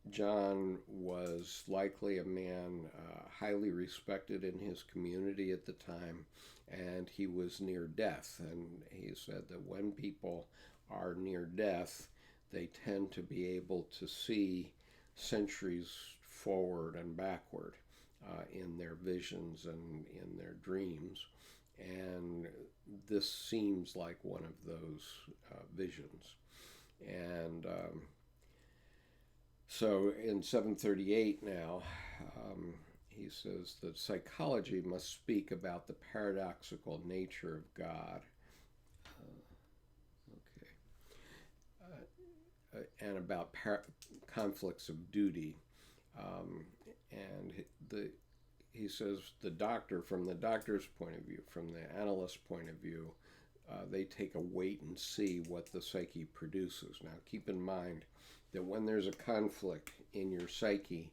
John was likely a man highly respected in his community at the time, and he was near death. And he said that when people are near death, they tend to be able to see centuries forward and backward in their visions and in their dreams. And this seems like one of those visions. And so in 738 now, he says that psychology must speak about the paradoxical nature of God. and about conflicts of duty. And he says the doctor, from the doctor's point of view, from the analyst's point of view, they take a wait and see what the psyche produces. Now, keep in mind that when there's a conflict in your psyche,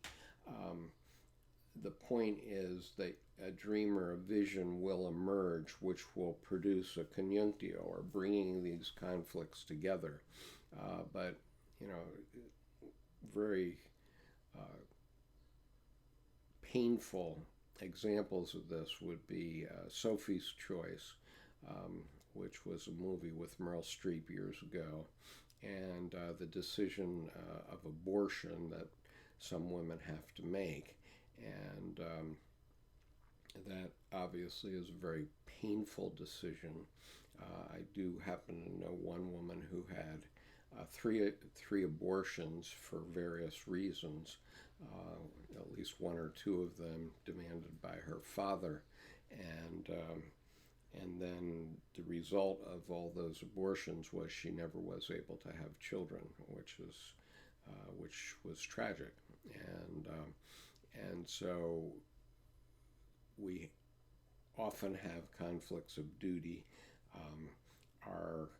the point is that a dream or a vision will emerge, which will produce a conjunctio, or bringing these conflicts together. But, very painful examples of this would be Sophie's Choice, which was a movie with Meryl Streep years ago, and the decision of abortion that some women have to make. And that obviously is a very painful decision. I do happen to know one woman who had three abortions for various reasons, at least one or two of them demanded by her father, and then the result of all those abortions was she never was able to have children, which was tragic, and so we often have conflicts of duty. Our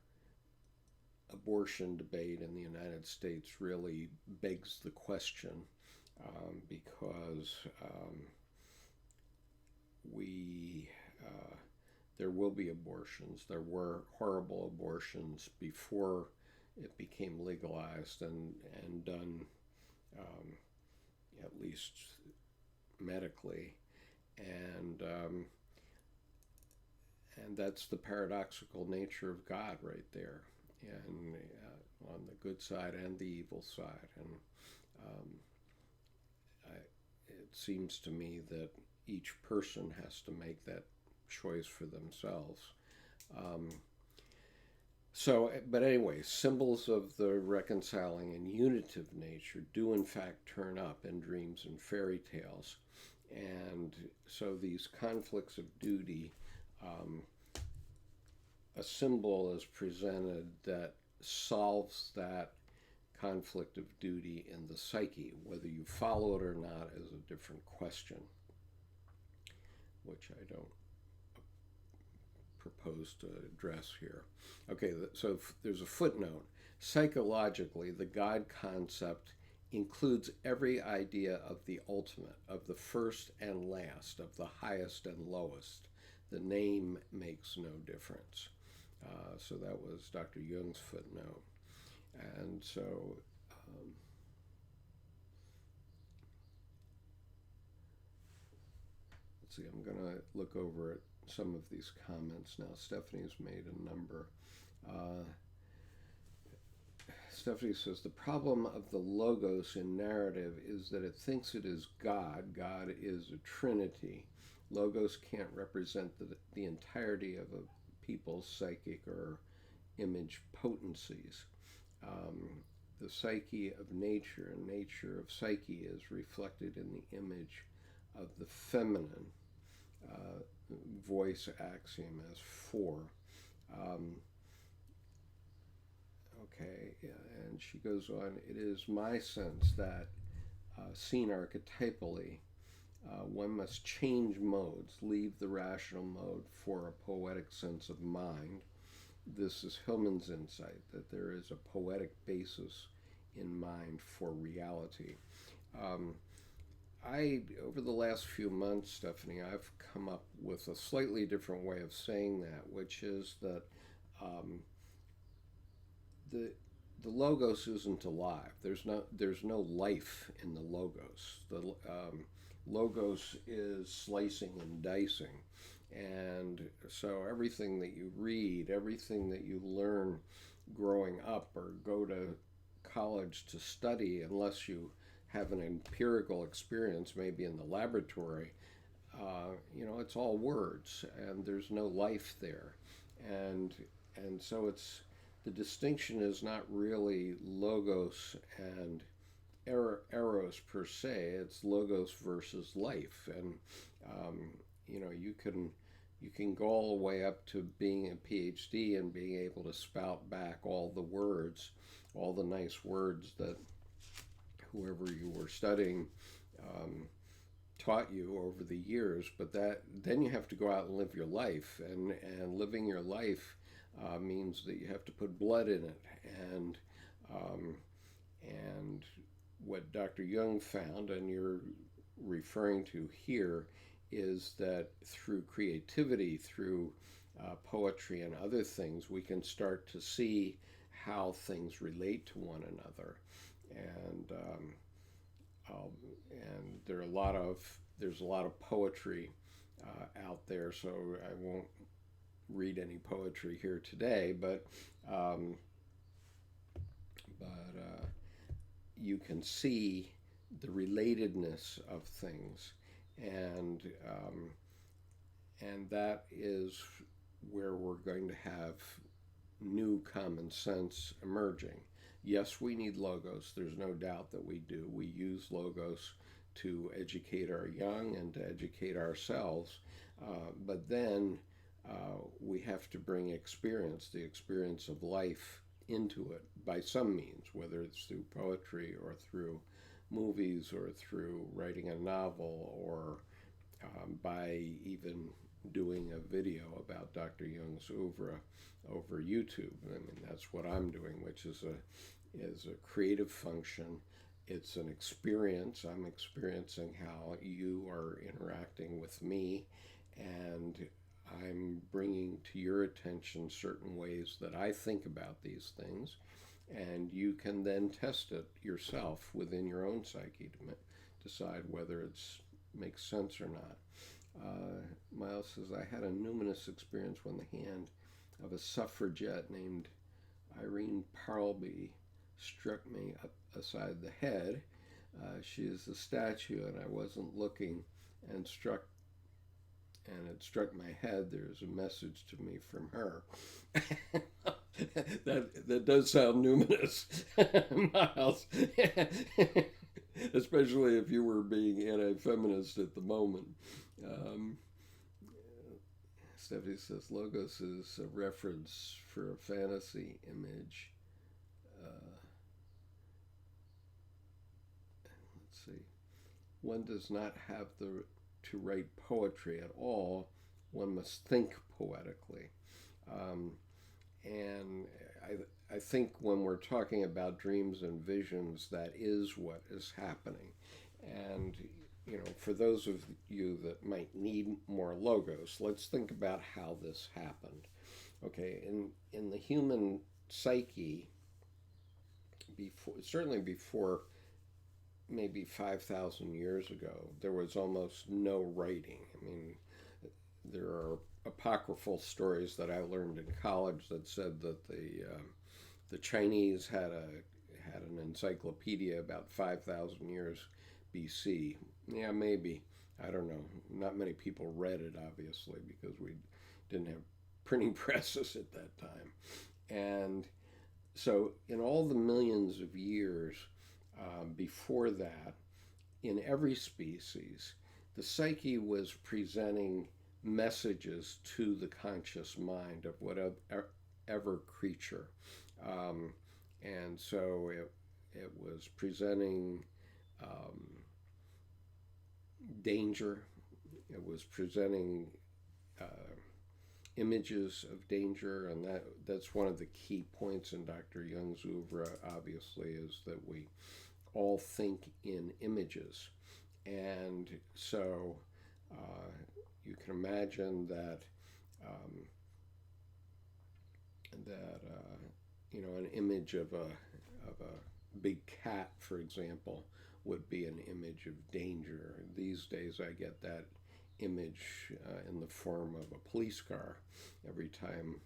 abortion debate in the United States really begs the question, because there will be abortions. There were horrible abortions before it became legalized and done, at least medically, and that's the paradoxical nature of God right there, and on the good side and the evil side. And it seems to me that each person has to make that choice for themselves. But anyway, symbols of the reconciling and unitive nature do in fact turn up in dreams and fairy tales. And so these conflicts of duty, a symbol is presented that solves that conflict of duty in the psyche. Whether you follow it or not is a different question, which I don't propose to address here. Okay, so there's a footnote. Psychologically, the God concept includes every idea of the ultimate, of the first and last, of the highest and lowest. The name makes no difference. So that was Dr. Jung's footnote. And so let's see, I'm going to look over at some of these comments now. Stephanie's made a number. Stephanie says, the problem of the logos in narrative is that it thinks it is God. God is a trinity. Logos can't represent the entirety of a people's psychic or image potencies. The psyche of nature and nature of psyche is reflected in the image of the feminine. Voice axiom as 4. Okay, and she goes on, it is my sense that, seen archetypally, one must change modes, leave the rational mode for a poetic sense of mind. This is Hillman's insight, that there is a poetic basis in mind for reality. Over the last few months, Stephanie, I've come up with a slightly different way of saying that, which is that the logos isn't alive. There's no life in the logos. The logos is slicing and dicing, and so everything that you read, everything that you learn growing up or go to college to study, unless you have an empirical experience, maybe in the laboratory, it's all words, and there's no life there, and so the distinction is not really logos and eros per se. It's logos versus life, and you can go all the way up to being a PhD and being able to spout back all the words, all the nice words that whoever you were studying taught you over the years, but that then you have to go out and live your life, and living your life means that you have to put blood in it, um, and what Dr. Jung found, and you're referring to here, is that through creativity, through poetry and other things, we can start to see how things relate to one another, and and there's a lot of poetry out there. So I won't read any poetry here today, um, but you can see the relatedness of things, and and that is where we're going to have new common sense emerging. Yes, we need logos. There's no doubt that we do. We use logos to educate our young and to educate ourselves. But then we have to bring experience, the experience of life, into it by some means, whether it's through poetry or through movies or through writing a novel or by even doing a video about Dr. Jung's oeuvre over YouTube. I mean, that's what I'm doing, which is a creative function. It's an experience. I'm experiencing how you are interacting with me, and I'm bringing to your attention certain ways that I think about these things, and you can then test it yourself within your own psyche to decide whether it makes sense or not. Miles says, I had a numinous experience when the hand of a suffragette named Irene Parlby struck me up aside the head. She is a statue, and I wasn't looking, and it struck my head. There's a message to me from her. that does sound numinous, Miles. Especially if you were being anti-feminist at the moment. Stephanie says, Logos is a reference for a fantasy image. Let's see. One does not have to write poetry at all. One must think poetically. And I think when we're talking about dreams and visions, that is what is happening. And for those of you that might need more logos, let's think about how this happened. Okay, in the human psyche, certainly before maybe 5,000 years ago, there was almost no writing. I mean, there are apocryphal stories that I learned in college that said that the Chinese had an encyclopedia about 5,000 years BC. Yeah, maybe. I don't know. Not many people read it, obviously, because we didn't have printing presses at that time. And so in all the millions of years before that, in every species, the psyche was presenting messages to the conscious mind of whatever creature. And so it was presenting danger. It was presenting images of danger, and that's one of the key points in Dr. Jung's oeuvre, obviously, is that we all think in images. And so you can imagine that an image of a big cat, for example, would be an image of danger. These days I get that image in the form of a police car every time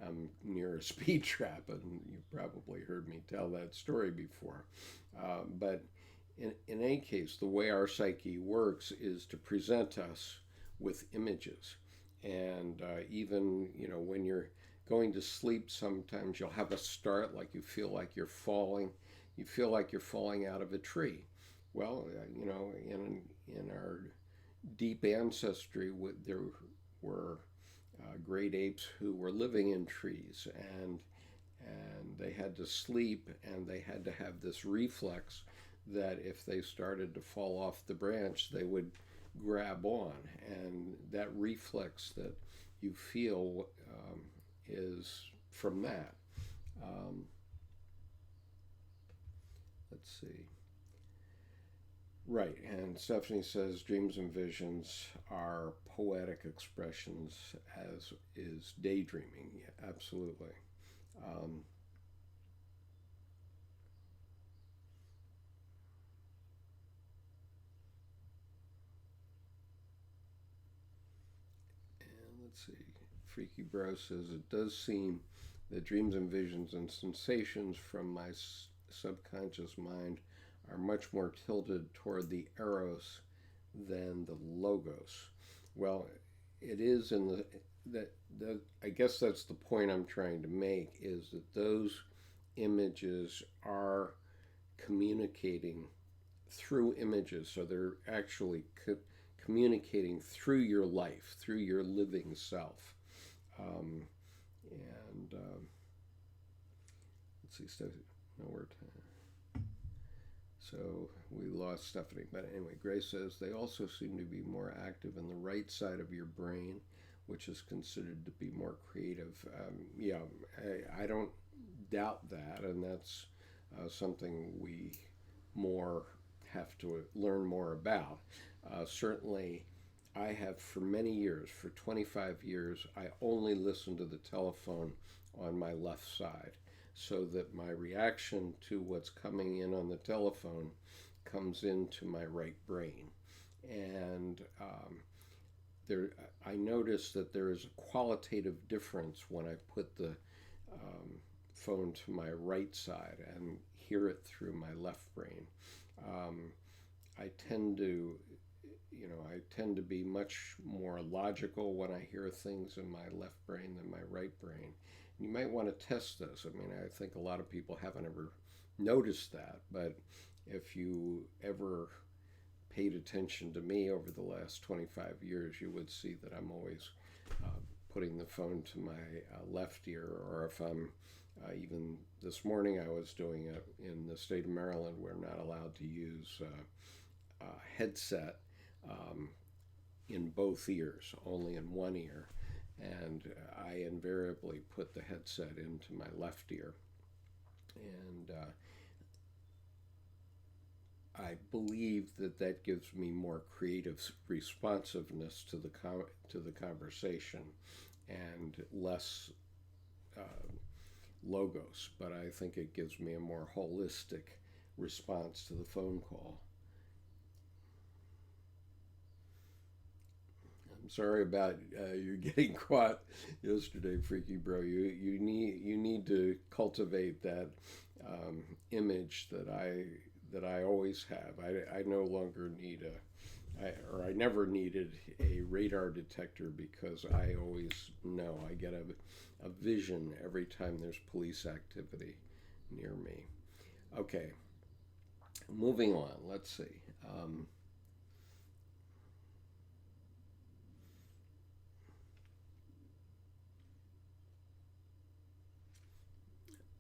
I'm near a speed trap, and you've probably heard me tell that story before. But in any case, the way our psyche works is to present us with images. And even, when you're going to sleep, sometimes you'll have a start, like you feel like you're falling. You feel like you're falling out of a tree. Well, in our deep ancestry, there were great apes who were living in trees, and they had to sleep, and they had to have this reflex that if they started to fall off the branch, they would grab on. And that reflex that you feel is from that. Let's see. Right, and Stephanie says dreams and visions are poetic expressions, as is daydreaming. Yeah, absolutely. Um, and let's see. Freaky Bro says it does seem that dreams and visions and sensations from my subconscious mind are much more tilted toward the eros than the logos. Well, it is in that I guess that's the point I'm trying to make, is that those images are communicating through images, so they're actually communicating through your life, through your living self. Um, and let's see, Stephanie, nowhere to. So we lost Stephanie. But anyway, Grace says they also seem to be more active in the right side of your brain, which is considered to be more creative. Yeah, I don't doubt that, and that's something we more have to learn more about. Certainly, I have for many years, for 25 years, I only listen to the telephone on my left side, so that my reaction to what's coming in on the telephone comes into my right brain. And there, I notice that there is a qualitative difference when I put the phone to my right side and hear it through my left brain. I tend to, I tend to be much more logical when I hear things in my left brain than my right brain. You might want to test this. I mean, I think a lot of people haven't ever noticed that, but if you ever paid attention to me over the last 25 years, you would see that I'm always putting the phone to my left ear, or if I'm even this morning I was doing it in the state of Maryland. We're not allowed to use a headset in both ears, only in one ear. And I invariably put the headset into my left ear. And I believe that that gives me more creative responsiveness to the conversation, and less logos. But I think it gives me a more holistic response to the phone call. I'm sorry about you getting caught yesterday, Freaky Bro. You need to cultivate that image that I always have. I no longer need I never needed a radar detector, because I always know. I get a vision every time there's police activity near me. Okay, moving on. Let's see.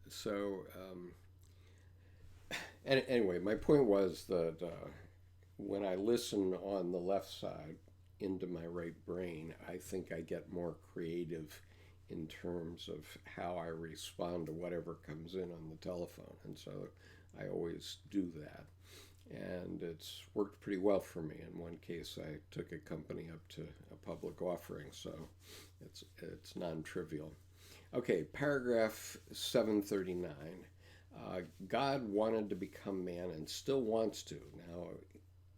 So anyway, my point was that when I listen on the left side into my right brain, I think I get more creative in terms of how I respond to whatever comes in on the telephone. And so I always do that. And it's worked pretty well for me. In one case, I took a company up to a public offering, so it's non-trivial. Okay, paragraph 739. God wanted to become man and still wants to. Now,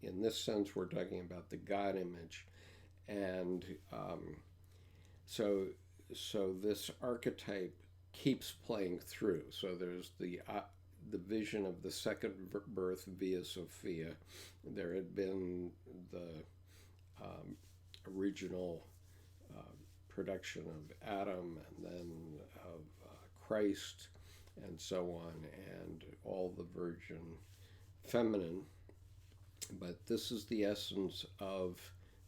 in this sense, we're talking about the God image, and so this archetype keeps playing through. So there's the vision of the second birth via Sophia. There had been the original production of Adam, and then of Christ, and so on, and all the virgin feminine. But this is the essence of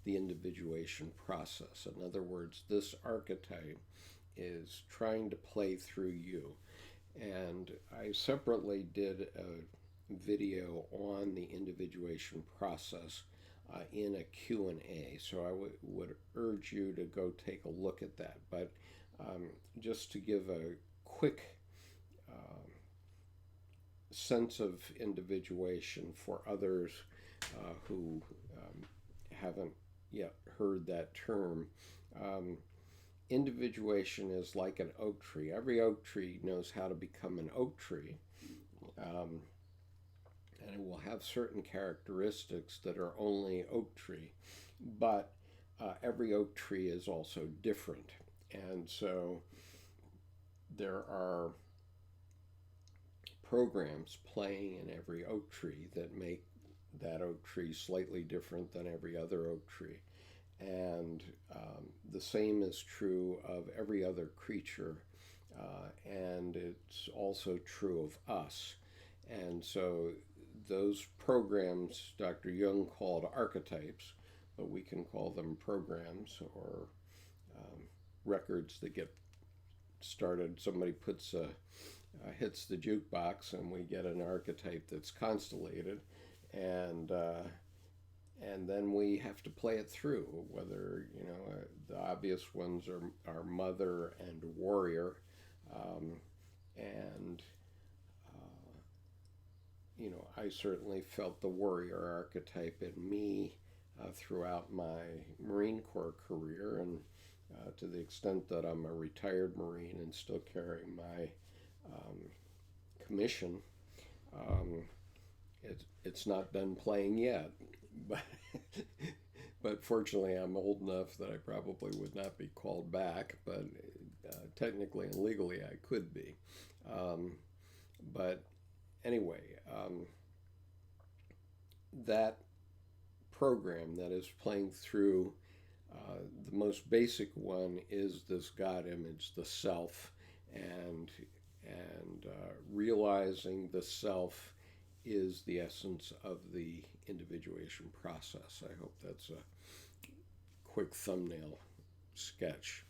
the individuation process. In other words, this archetype is trying to play through you. And I separately did a video on the individuation process in a Q&A. So I would urge you to go take a look at that. But just to give a quick sense of individuation for others who haven't yet heard that term. Individuation is like an oak tree. Every oak tree knows how to become an oak tree, and it will have certain characteristics that are only oak tree. But every oak tree is also different, and so there are programs playing in every oak tree that make that oak tree slightly different than every other oak tree. And the same is true of every other creature, and it's also true of us. And so those programs Dr. Jung called archetypes, but we can call them programs or records that get started. Somebody hits the jukebox, and we get an archetype that's constellated, and then we have to play it through. Whether the obvious ones are mother and warrior, and I certainly felt the warrior archetype in me throughout my Marine Corps career, and to the extent that I'm a retired Marine and still carrying my commission, it's not done playing yet, but but fortunately I'm old enough that I probably would not be called back, but technically and legally I could be. But anyway, that program that is playing through, the most basic one is this God image, the self, and realizing the self is the essence of the individuation process. I hope that's a quick thumbnail sketch.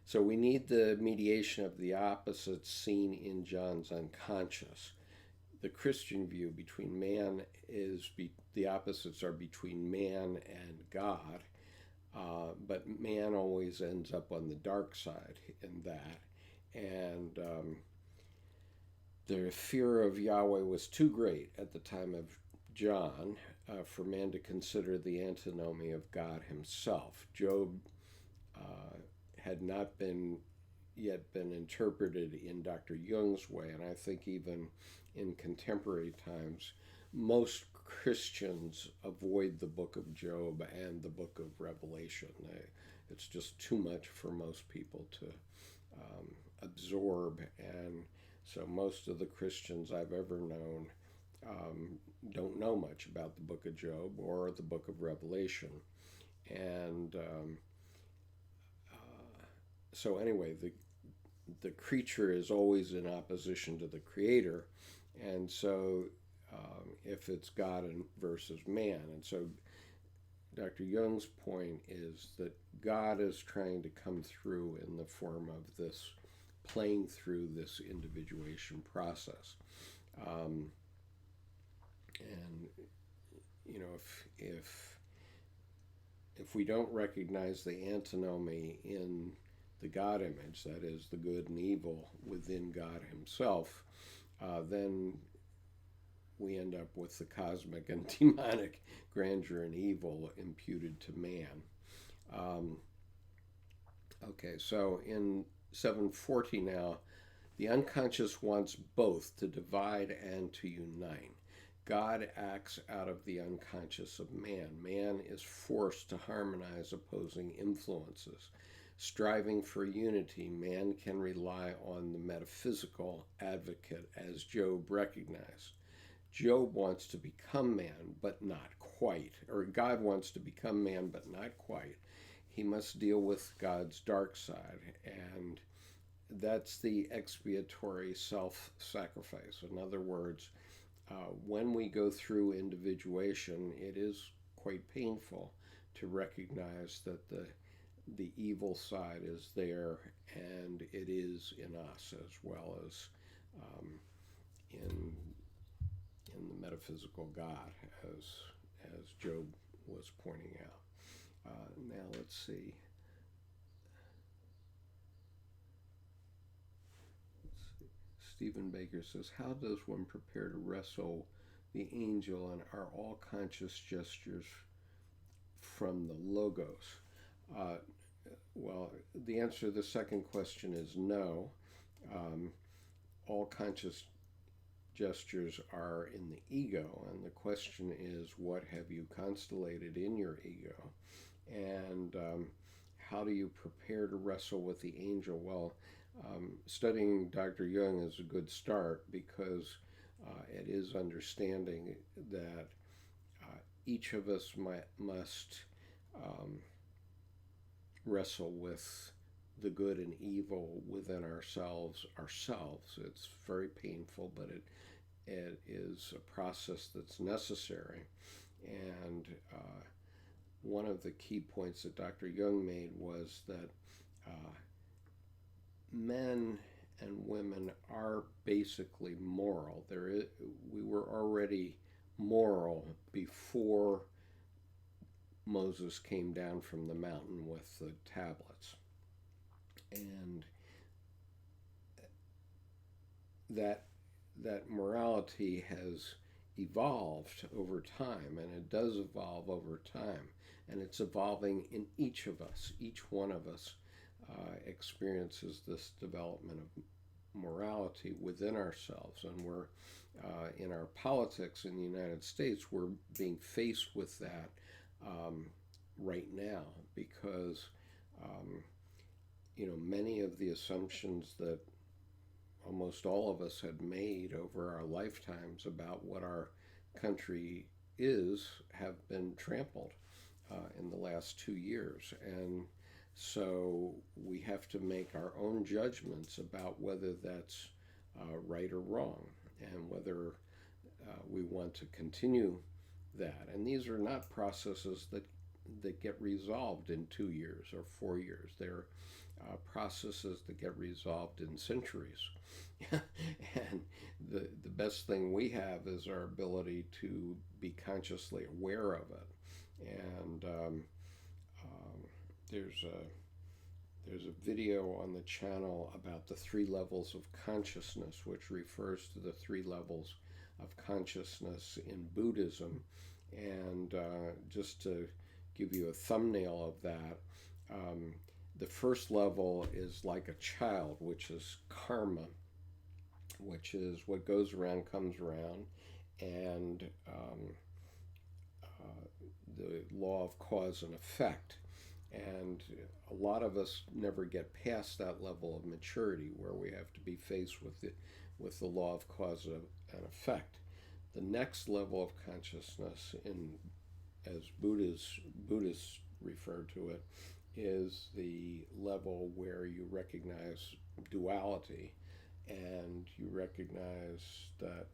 So we need the mediation of the opposites seen in John's unconscious. The Christian view between man is the opposites are between man and God, but man always ends up on the dark side in that. And the fear of Yahweh was too great at the time of John for man to consider the antinomy of God himself. Job had not yet been interpreted in Dr. Jung's way, and I think even in contemporary times, most Christians avoid the book of Job and the book of Revelation. It's just too much for most people to absorb, and so most of the Christians I've ever known don't know much about the book of Job or the book of Revelation. And so anyway, the creature is always in opposition to the creator, and so if it's God versus man. And so Dr. Jung's point is that God is trying to come through in the form of this playing through this individuation process. And if we don't recognize the antinomy in the God image, that is the good and evil within God himself, then we end up with the cosmic and demonic grandeur and evil imputed to man. Okay, so in 740 now, the unconscious wants both to divide and to unite. God acts out of the unconscious of man. Man is forced to harmonize opposing influences. Striving for unity, man can rely on the metaphysical advocate, as Job recognized. Job wants to become man, but not quite. Or God wants to become man, but not quite. He must deal with God's dark side, and that's the expiatory self-sacrifice. In other words, when we go through individuation, it is quite painful to recognize that the evil side is there, and it is in us as well as um, in the metaphysical God, as Job was pointing out. Now let's see. Stephen Baker says, how does one prepare to wrestle the angel, and are all conscious gestures from the logos? Well, the answer to the second question is no. All conscious gestures are in the ego, and the question is, what have you constellated in your ego? And how do you prepare to wrestle with the angel? Well, studying Dr. Jung is a good start, because it is understanding that each of us must wrestle with the good and evil within ourselves. It's very painful, but it is a process that's necessary. And one of the key points that Dr. Jung made was that men and women are basically moral. We were already moral before Moses came down from the mountain with the tablets. And that morality has evolved over time, and it does evolve over time, and it's evolving in each of us. Each one of us experiences this development of morality within ourselves, and we're in our politics in the United States, we're being faced with that right now, because many of the assumptions that almost all of us had made over our lifetimes about what our country is have been trampled in the last 2 years. And so we have to make our own judgments about whether that's right or wrong, and whether we want to continue that. And these are not processes that get resolved in 2 years or 4 years. They're processes that get resolved in centuries. And the best thing we have is our ability to be consciously aware of it. And there's a video on the channel about the 3 levels of consciousness, which refers to the 3 levels of consciousness in Buddhism. And just to give you a thumbnail of that, the first level is like a child, which is karma, which is what goes around comes around, and the law of cause and effect. And a lot of us never get past that level of maturity, where we have to be faced with the law of cause and effect. The next level of consciousness, as Buddhists refer to it, is the level where you recognize duality, and you recognize that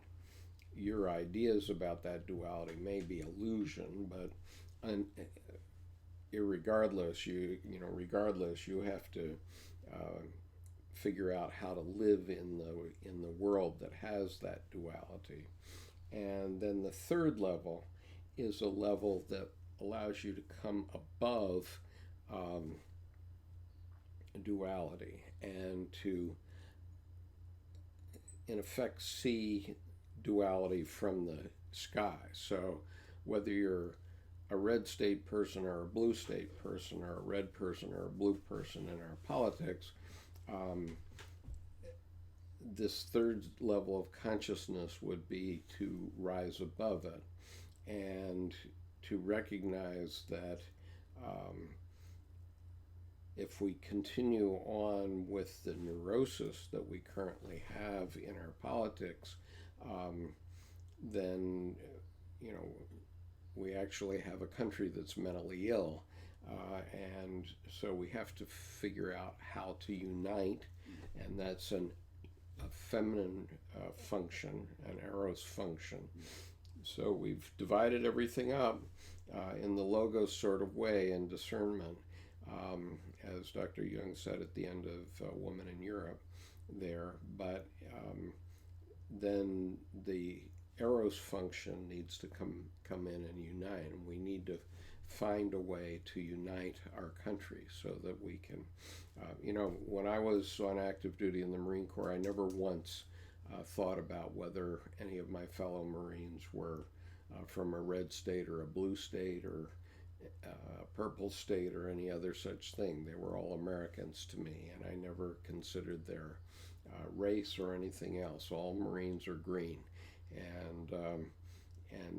your ideas about that duality may be illusion, but regardless, you have to figure out how to live in the world that has that duality. And then the third level is a level that allows you to come above duality, and to, in effect, see duality from the sky. So whether you're a red state person or a blue state person, or a red person or a blue person in our politics, this third level of consciousness would be to rise above it, and to recognize that if we continue on with the neurosis that we currently have in our politics, then we actually have a country that's mentally ill, and so we have to figure out how to unite, and that's a feminine function, an Eros function. So we've divided everything up in the logos sort of way in discernment, as Dr. Jung said at the end of Woman in Europe there. But then the eros function needs to come in and unite, and we need to find a way to unite our country so that we can, when I was on active duty in the Marine Corps, I never once thought about whether any of my fellow Marines were from a red state or a blue state or a purple state or any other such thing. They were all Americans to me, and I never considered their race or anything else. All Marines are green, and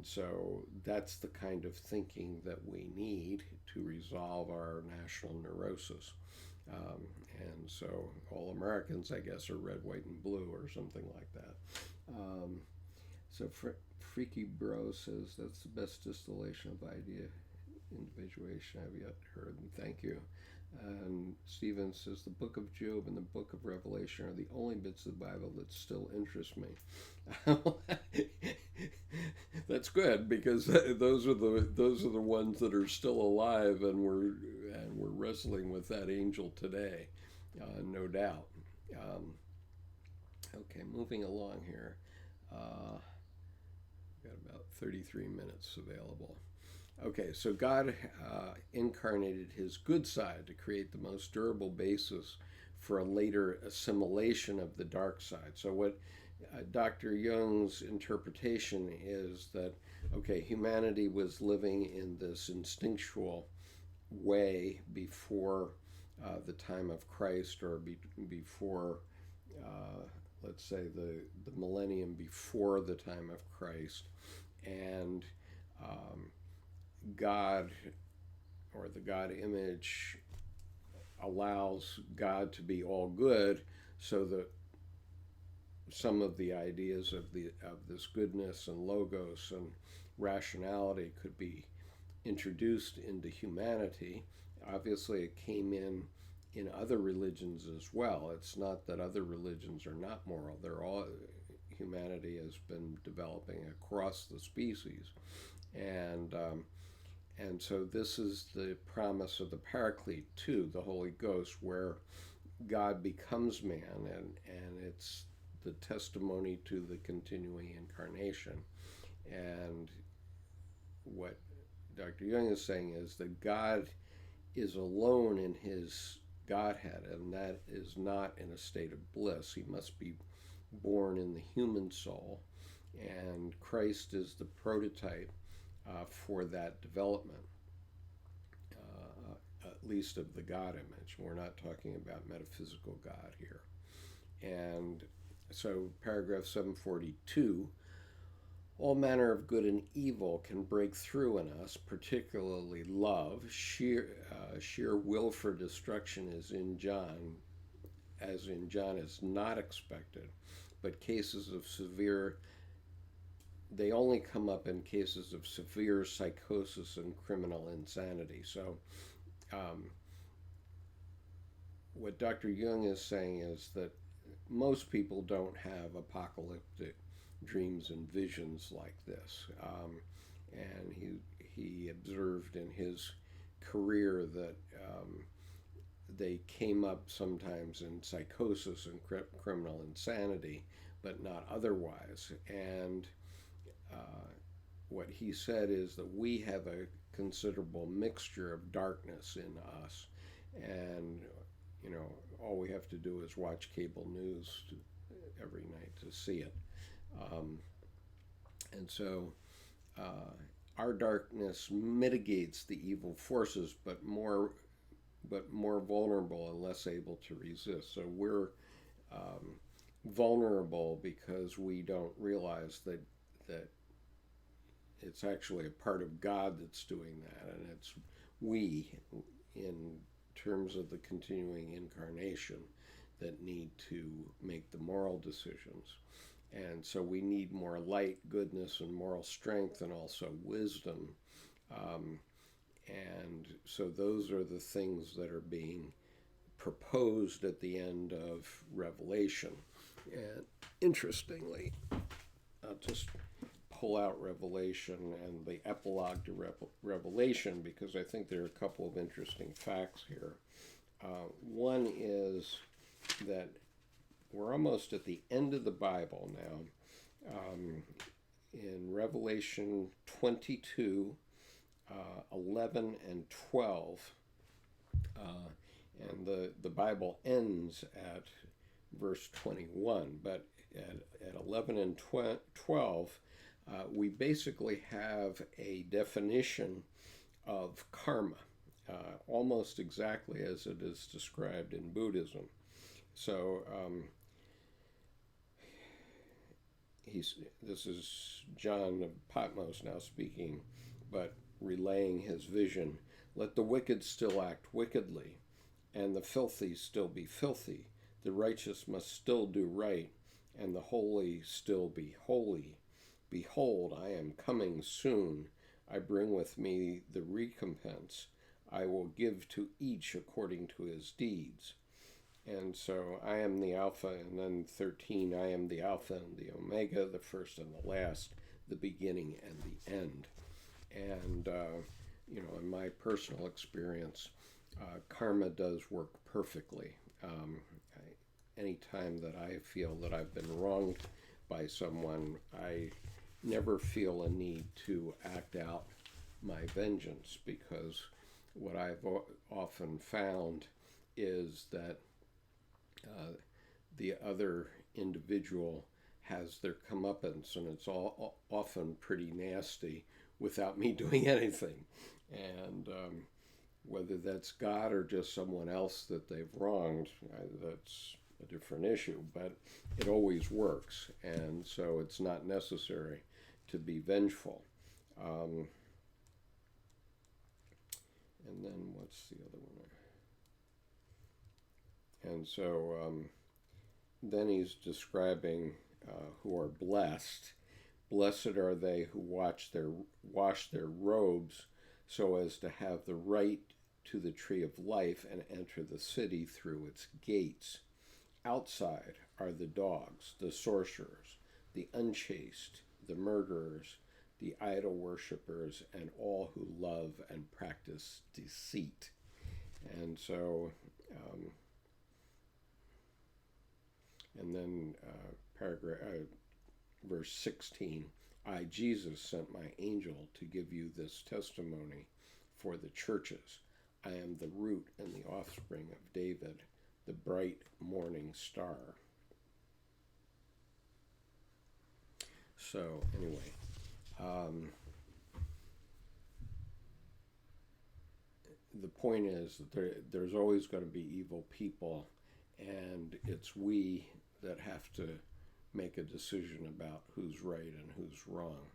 so that's the kind of thinking that we need to resolve our national neurosis. And so all Americans, I guess, are red, white, and blue or something like that. So Freaky Bro says that's the best distillation of idea individuation I've yet heard, and thank you. And Stephen says the book of Job and the book of Revelation are the only bits of the Bible that still interest me. That's good, because those are the ones that are still alive, and we're wrestling with that angel today, no doubt. Okay, moving along here. Got about 33 minutes available. Okay, so God incarnated his good side to create the most durable basis for a later assimilation of the dark side. So what Dr. Jung's interpretation is that, okay, humanity was living in this instinctual way before the time of Christ, or before, let's say, the millennium before the time of Christ. And God, or the God image, allows God to be all good, so that some of the ideas of this goodness and logos and rationality could be introduced into humanity. Obviously, it came in other religions as well. It's not that other religions are not moral. Humanity has been developing across the species, and so this is the promise of the Paraclete too, the Holy Ghost, where God becomes man, and it's the testimony to the continuing incarnation. And what Dr. Jung is saying is that God is alone in his Godhead, and that is not in a state of bliss. He must be born in the human soul, and Christ is the prototype for that development, at least of the God image. We're not talking about metaphysical God here. And so paragraph 742, all manner of good and evil can break through in us, particularly love. Sheer will for destruction is in John is not expected, but they only come up in cases of severe psychosis and criminal insanity. So what Dr. Jung is saying is that most people don't have apocalyptic dreams and visions like this. And he observed in his career that they came up sometimes in psychosis and criminal insanity, but not otherwise. And what he said is that we have a considerable mixture of darkness in us, and all we have to do is watch cable news every night to see it. And so our darkness mitigates the evil forces, but more vulnerable and less able to resist. So we're vulnerable because we don't realize that it's actually a part of God that's doing that, and it's we, in terms of the continuing incarnation, that need to make the moral decisions. And so we need more light, goodness, and moral strength, and also wisdom. And so those are the things that are being proposed at the end of Revelation. And interestingly, I'll just pull out Revelation and the epilogue to Revelation because I think there are a couple of interesting facts here. One is that we're almost at the end of the Bible now. In Revelation 22, 11 and 12, and the Bible ends at verse 21, but at 11 and 12, we basically have a definition of karma, almost exactly as it is described in Buddhism. So this is John of Patmos now speaking, but relaying his vision. Let the wicked still act wickedly, and the filthy still be filthy. The righteous must still do right, and the holy still be holy. Behold, I am coming soon. I bring with me the recompense. I will give to each according to his deeds. And so I am the Alpha, and then 13, I am the Alpha and the Omega, the first and the last, the beginning and the end. And, in my personal experience, karma does work perfectly. Any time that I feel that I've been wronged by someone, I never feel a need to act out my vengeance, because what I've often found is that the other individual has their comeuppance, and it's all often pretty nasty without me doing anything. And whether that's God or just someone else that they've wronged, that's a different issue, but it always works, and so it's not necessary to be vengeful. And then what's the other one? And so then he's describing who are blessed. Blessed are they who wash their robes so as to have the right to the tree of life and enter the city through its gates. Outside are the dogs, the sorcerers, the unchaste, the murderers, the idol worshippers, and all who love and practice deceit. And so, and then verse 16, I, Jesus, sent my angel to give you this testimony for the churches. I am the root and the offspring of David, the bright morning star. So anyway, the point is that there's always going to be evil people, and it's we that have to make a decision about who's right and who's wrong.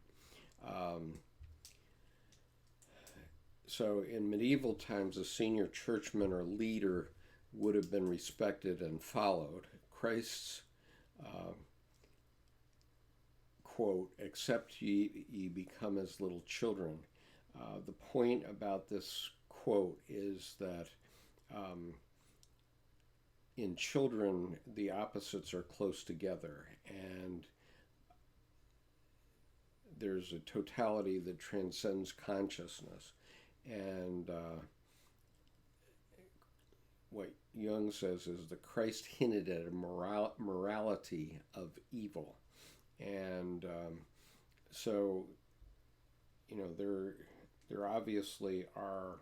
So in medieval times, a senior churchman or leader would have been respected and followed. Christ's quote, except ye become as little children. The point about this quote is that in children, the opposites are close together, and there's a totality that transcends consciousness. And what Jung says is that Christ hinted at a morality of evil. And so, there obviously are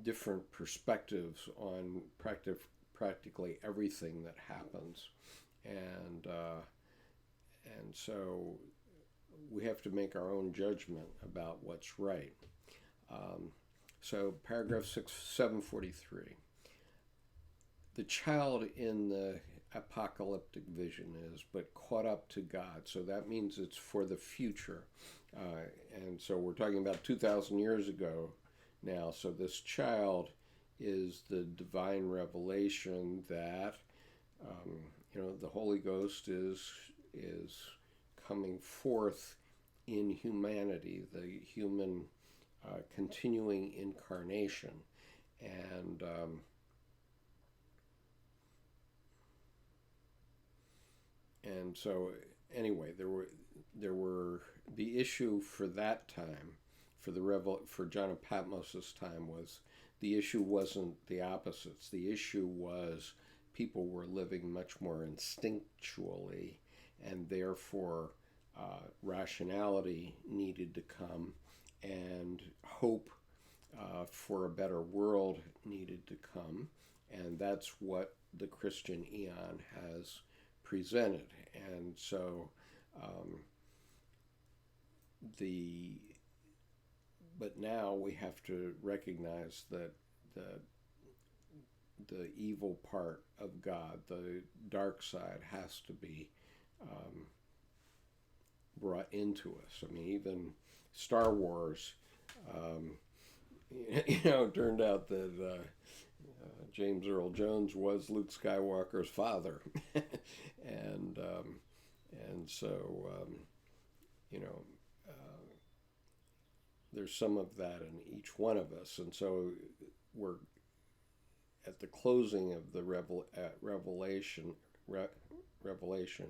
different perspectives on practically everything that happens. And so we have to make our own judgment about what's right. So paragraph 743. The child in the apocalyptic vision is but caught up to God. So that means it's for the future. And so we're talking about 2,000 years ago now. So this child is the divine revelation that, the Holy Ghost is coming forth in humanity, the human continuing incarnation. and so anyway, there were the issue for that time, for John of Patmos's time, was the issue wasn't the opposites. The issue was people were living much more instinctually, and therefore rationality needed to come, and hope for a better world needed to come, and that's what the Christian eon has presented. And so but now we have to recognize that the evil part of God, the dark side, has to be brought into us. I mean, even Star Wars, turned out that James Earl Jones was Luke Skywalker's father, and so there's some of that in each one of us, and so we're at the closing of the revelation. Revelation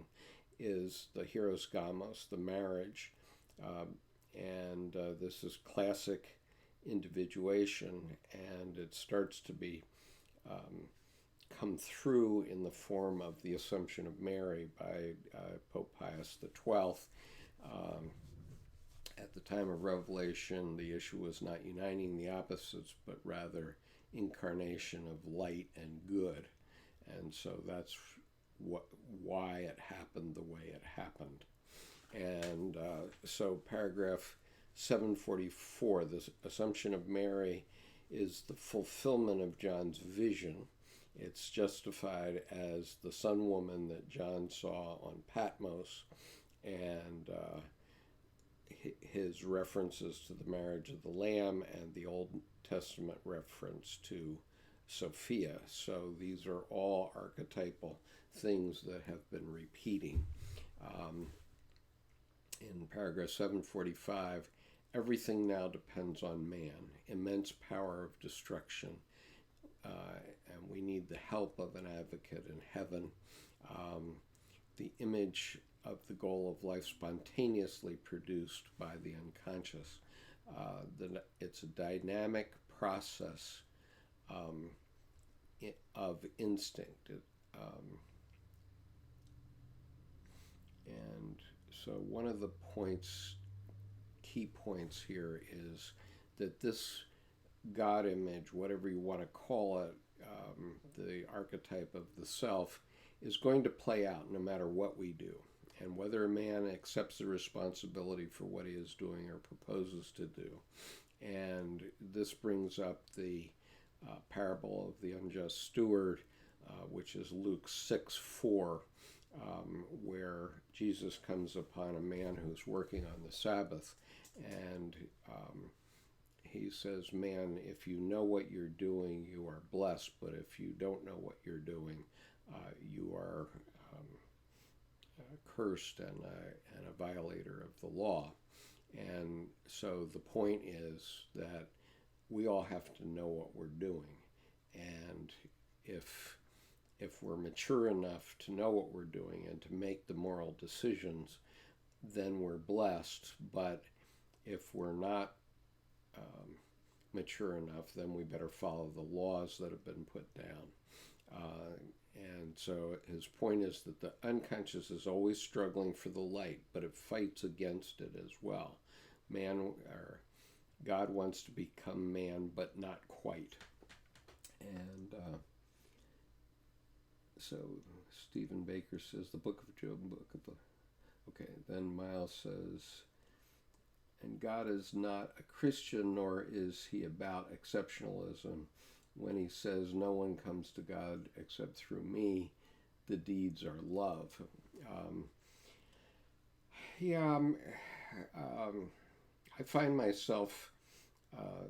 is the Hieros Gamos, the marriage, and this is classic individuation, and it starts to be come through in the form of the Assumption of Mary by Pope Pius XII. At the time of Revelation, the issue was not uniting the opposites, but rather incarnation of light and good. And so that's why it happened the way it happened. And so paragraph 744, the Assumption of Mary is the fulfillment of John's vision. It's justified as the Sun Woman that John saw on Patmos, and his references to the marriage of the Lamb and the Old Testament reference to Sophia. So these are all archetypal things that have been repeating. In paragraph 745, everything now depends on man, immense power of destruction, and we need the help of an advocate in heaven. The image of the goal of life spontaneously produced by the unconscious. It's a dynamic process of instinct. And so one of the key points here is that this God image, whatever you want to call it, the archetype of the self, is going to play out no matter what we do. And whether a man accepts the responsibility for what he is doing or proposes to do. And this brings up the parable of the unjust steward, which is Luke 6:4, where Jesus comes upon a man who's working on the Sabbath, and he says, man, if you know what you're doing, you are blessed, but if you don't know what you're doing, you are cursed and a violator of the law. And so the point is that we all have to know what we're doing. And if we're mature enough to know what we're doing and to make the moral decisions, then we're blessed. But if we're not mature enough, then we better follow the laws that have been put down. And so his point is that the unconscious is always struggling for the light, but it fights against it as well. God wants to become man, but not quite. And so Stephen Baker says, the Book of Job, okay, then Miles says, and God is not a Christian, nor is he about exceptionalism. When he says no one comes to God except through me, the deeds are love. I find myself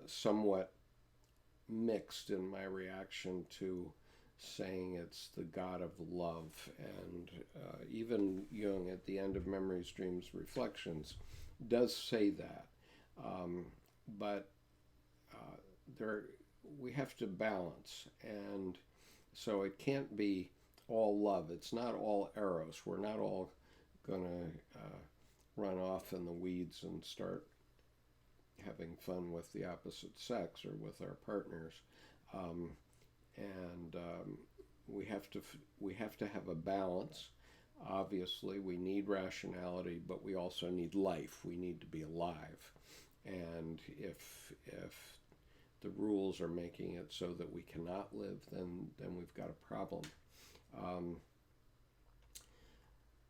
somewhat mixed in my reaction to saying it's the God of love. And even Jung, at the end of Memories, Dreams, Reflections, does say that. But we have to balance. And so it can't be all love. It's not all eros. We're not all going to run off in the weeds and start having fun with the opposite sex or with our partners. Um, and we have to have a balance. Obviously, we need rationality, but we also need life. We need to be alive. And if the rules are making it so that we cannot live, then we've got a problem.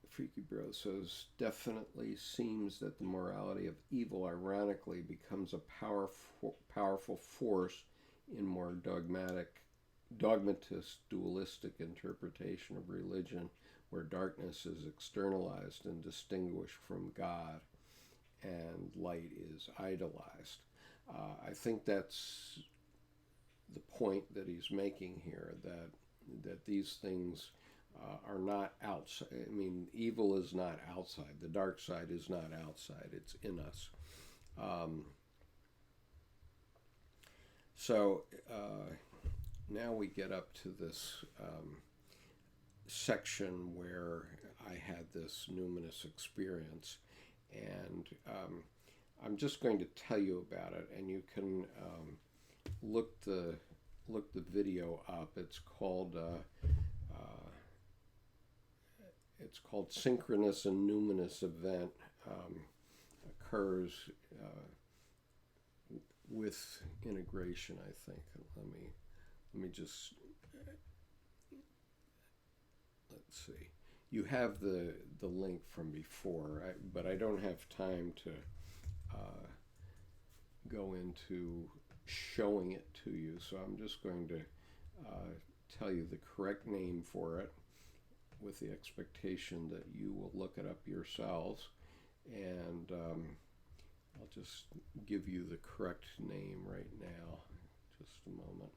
Freaky Bro says, definitely seems that the morality of evil ironically becomes a powerful force in more dogmatist, dualistic interpretation of religion, where darkness is externalized and distinguished from God and light is idolized. I think that's the point that he's making here, that these things are not outside. I mean, evil is not outside. The dark side is not outside. It's in us. So now we get up to this section where I had this numinous experience, and I'm just going to tell you about it, and you can look the video up. It's called Synchronous and Numinous Event. Occurs with integration, I think. Let me just, let's see. You have the link from before, but I don't have time to go into showing it to you, so I'm just going to tell you the correct name for it, with the expectation that you will look it up yourselves, and I'll just give you the correct name right now. Just a moment.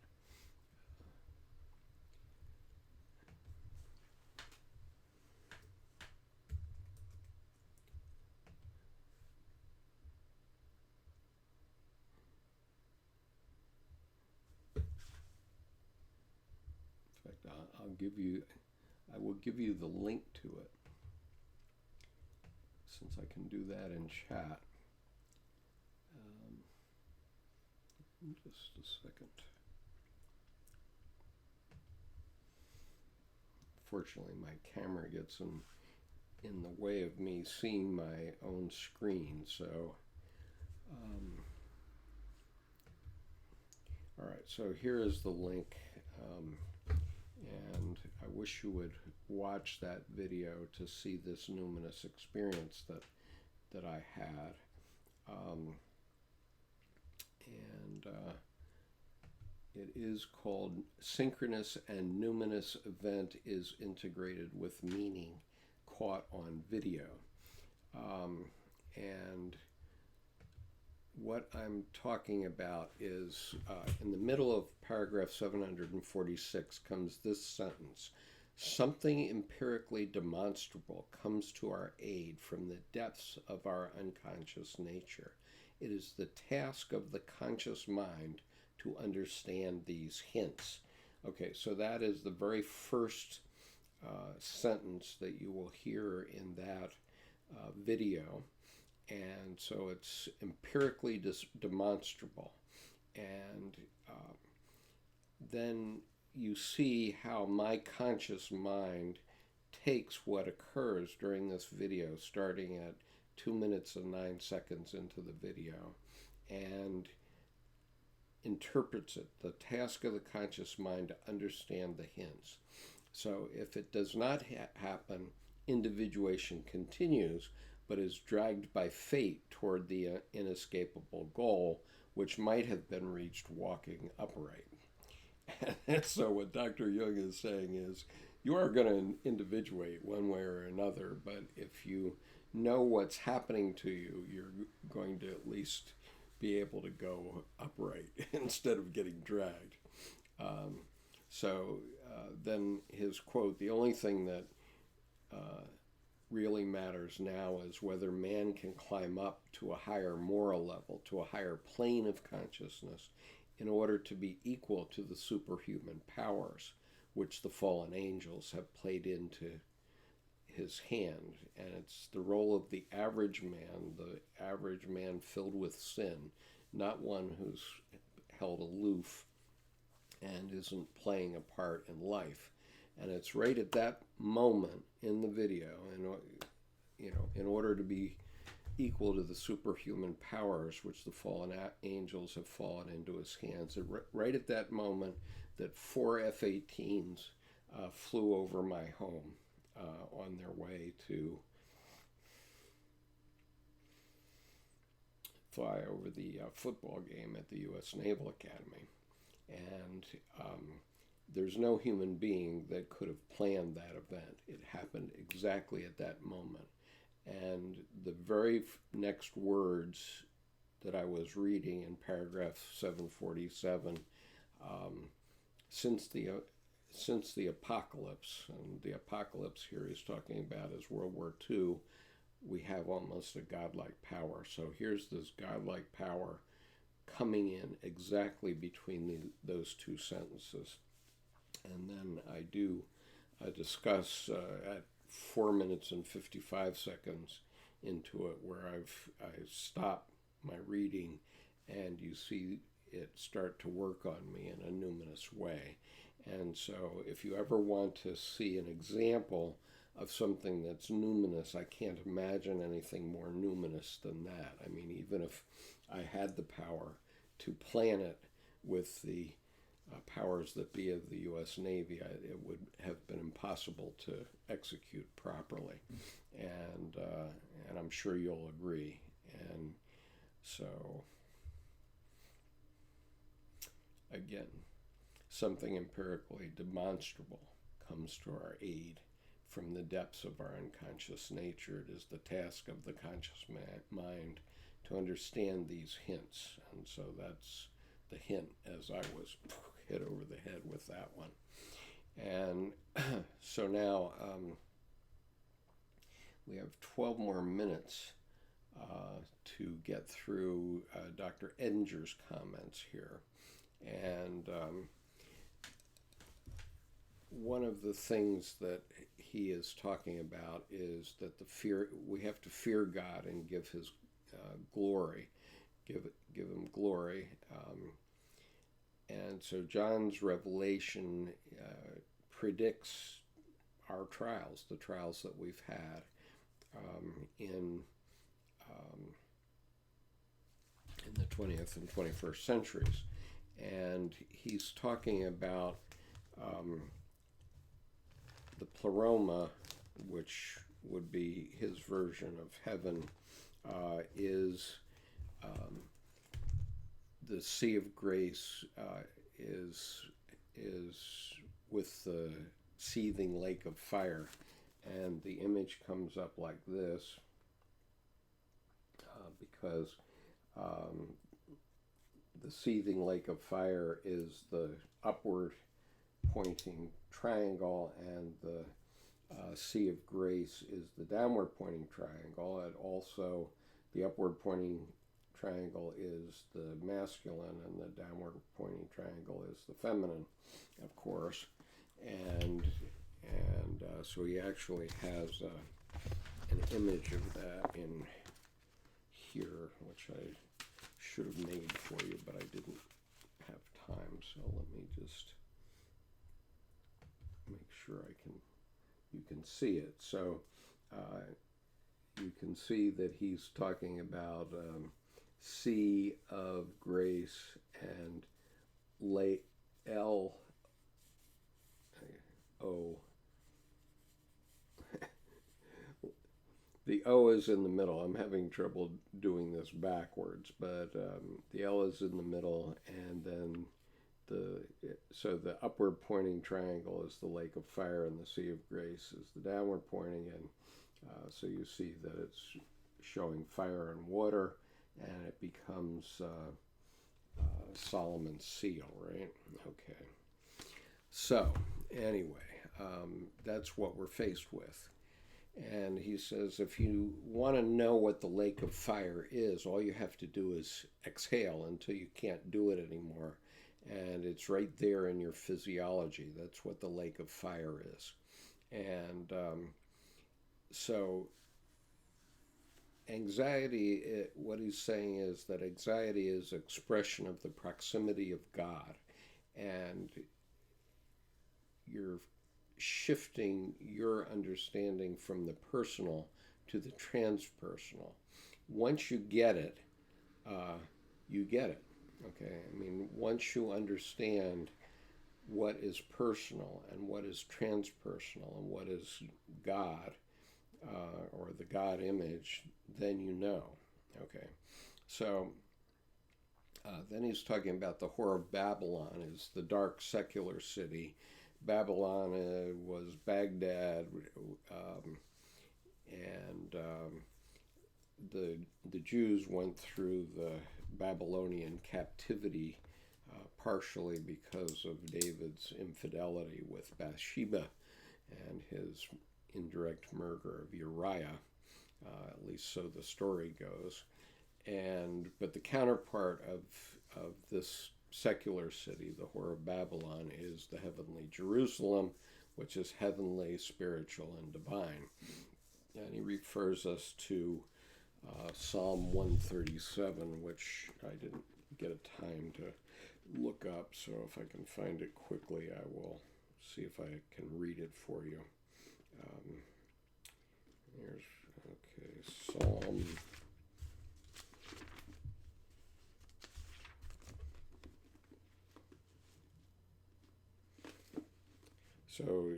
In fact, I will give you the link to it, since I can do that in chat. Just a second. Fortunately, my camera gets in the way of me seeing my own screen, so all right, so here is the link, and I wish you would watch that video to see this numinous experience that I had. It is called Synchronous and Numinous Event is Integrated with Meaning, Caught on Video. And what I'm talking about is in the middle of paragraph 746 comes this sentence: something empirically demonstrable comes to our aid from the depths of our unconscious nature. It is the task of the conscious mind to understand these hints. Okay, so that is the very first sentence that you will hear in that video. And so it's empirically demonstrable. And then you see how my conscious mind takes what occurs during this video, starting at 2 minutes and 9 seconds into the video, and interprets it. The task of the conscious mind to understand the hints. So if it does not happen, individuation continues, but is dragged by fate toward the inescapable goal, which might have been reached walking upright. And so what Dr. Jung is saying is, you are going to individuate one way or another, but if you know what's happening to you, you're going to at least be able to go upright instead of getting dragged. Then his quote, the only thing that really matters now is whether man can climb up to a higher moral level, to a higher plane of consciousness, in order to be equal to the superhuman powers which the fallen angels have played into his hand. And it's the role of the average man filled with sin, not one who's held aloof and isn't playing a part in life. And it's right at that moment in the video, and in order to be equal to the superhuman powers which the fallen angels have fallen into his hands, right at that moment that 4 F-18s flew over my home on their way to fly over the football game at the U.S. Naval Academy. And there's no human being that could have planned that event. It happened exactly at that moment. And the very next words that I was reading in paragraph 747, since the apocalypse, and the apocalypse here he's talking about is World War II, we have almost a godlike power. So here's this godlike power coming in exactly between those two sentences. And then I do discuss at 4 minutes and 55 seconds into it where I stop my reading, and you see it start to work on me in a numinous way. And so if you ever want to see an example of something that's numinous, I can't imagine anything more numinous than that. I mean, even if I had the power to plan it with the powers that be of the U.S. Navy, it would have been impossible to execute properly. And I'm sure you'll agree. And so, again, something empirically demonstrable comes to our aid from the depths of our unconscious nature. It is the task of the conscious mind to understand these hints. And so that's the hint as I was hit over the head with that one. And so now we have 12 more minutes to get through Dr. Edinger's comments here. And one of the things that he is talking about is that we have to fear God and give his glory, give him glory. And so John's revelation predicts our trials, the trials that we've had in the 20th and 21st centuries. And he's talking about the pleroma, which would be his version of heaven, is the sea of grace is with the seething lake of fire, and the image comes up like this because the seething lake of fire is the upward pointing triangle, and the sea of grace is the downward pointing triangle, and also the upward pointing triangle is the masculine and the downward pointing triangle is the feminine, of course. And so he actually has an image of that in here, which I should have made for you, but I didn't have time. So let me just make sure you can see it. So you can see that he's talking about sea of grace and L-O. The O is in the middle. I'm having trouble doing this backwards, but the L is in the middle, and then so the upward pointing triangle is the lake of fire, and the sea of grace is the downward pointing, and so you see that it's showing fire and water, and it becomes Solomon's seal, right? Okay. So anyway, that's what we're faced with. And he says, if you want to know what the lake of fire is, all you have to do is exhale until you can't do it anymore. and it's right there in your physiology. That's what the lake of fire is. And so anxiety, what he's saying is that anxiety is expression of the proximity of God, and you're shifting your understanding from the personal to the transpersonal. Once you get it, you get it. Okay, I mean, once you understand what is personal and what is transpersonal and what is God, or the God image, then you know. Okay, so then he's talking about the whore of Babylon is the dark secular city. Babylon was Baghdad, and the Jews went through the Babylonian captivity partially because of David's infidelity with Bathsheba and his indirect murder of Uriah, at least so the story goes. But the counterpart of this secular city, the whore of Babylon, is the heavenly Jerusalem, which is heavenly, spiritual, and divine. And he refers us to Psalm 137, which I didn't get a time to look up, so if I can find it quickly, I will see if I can read it for you. Psalm. So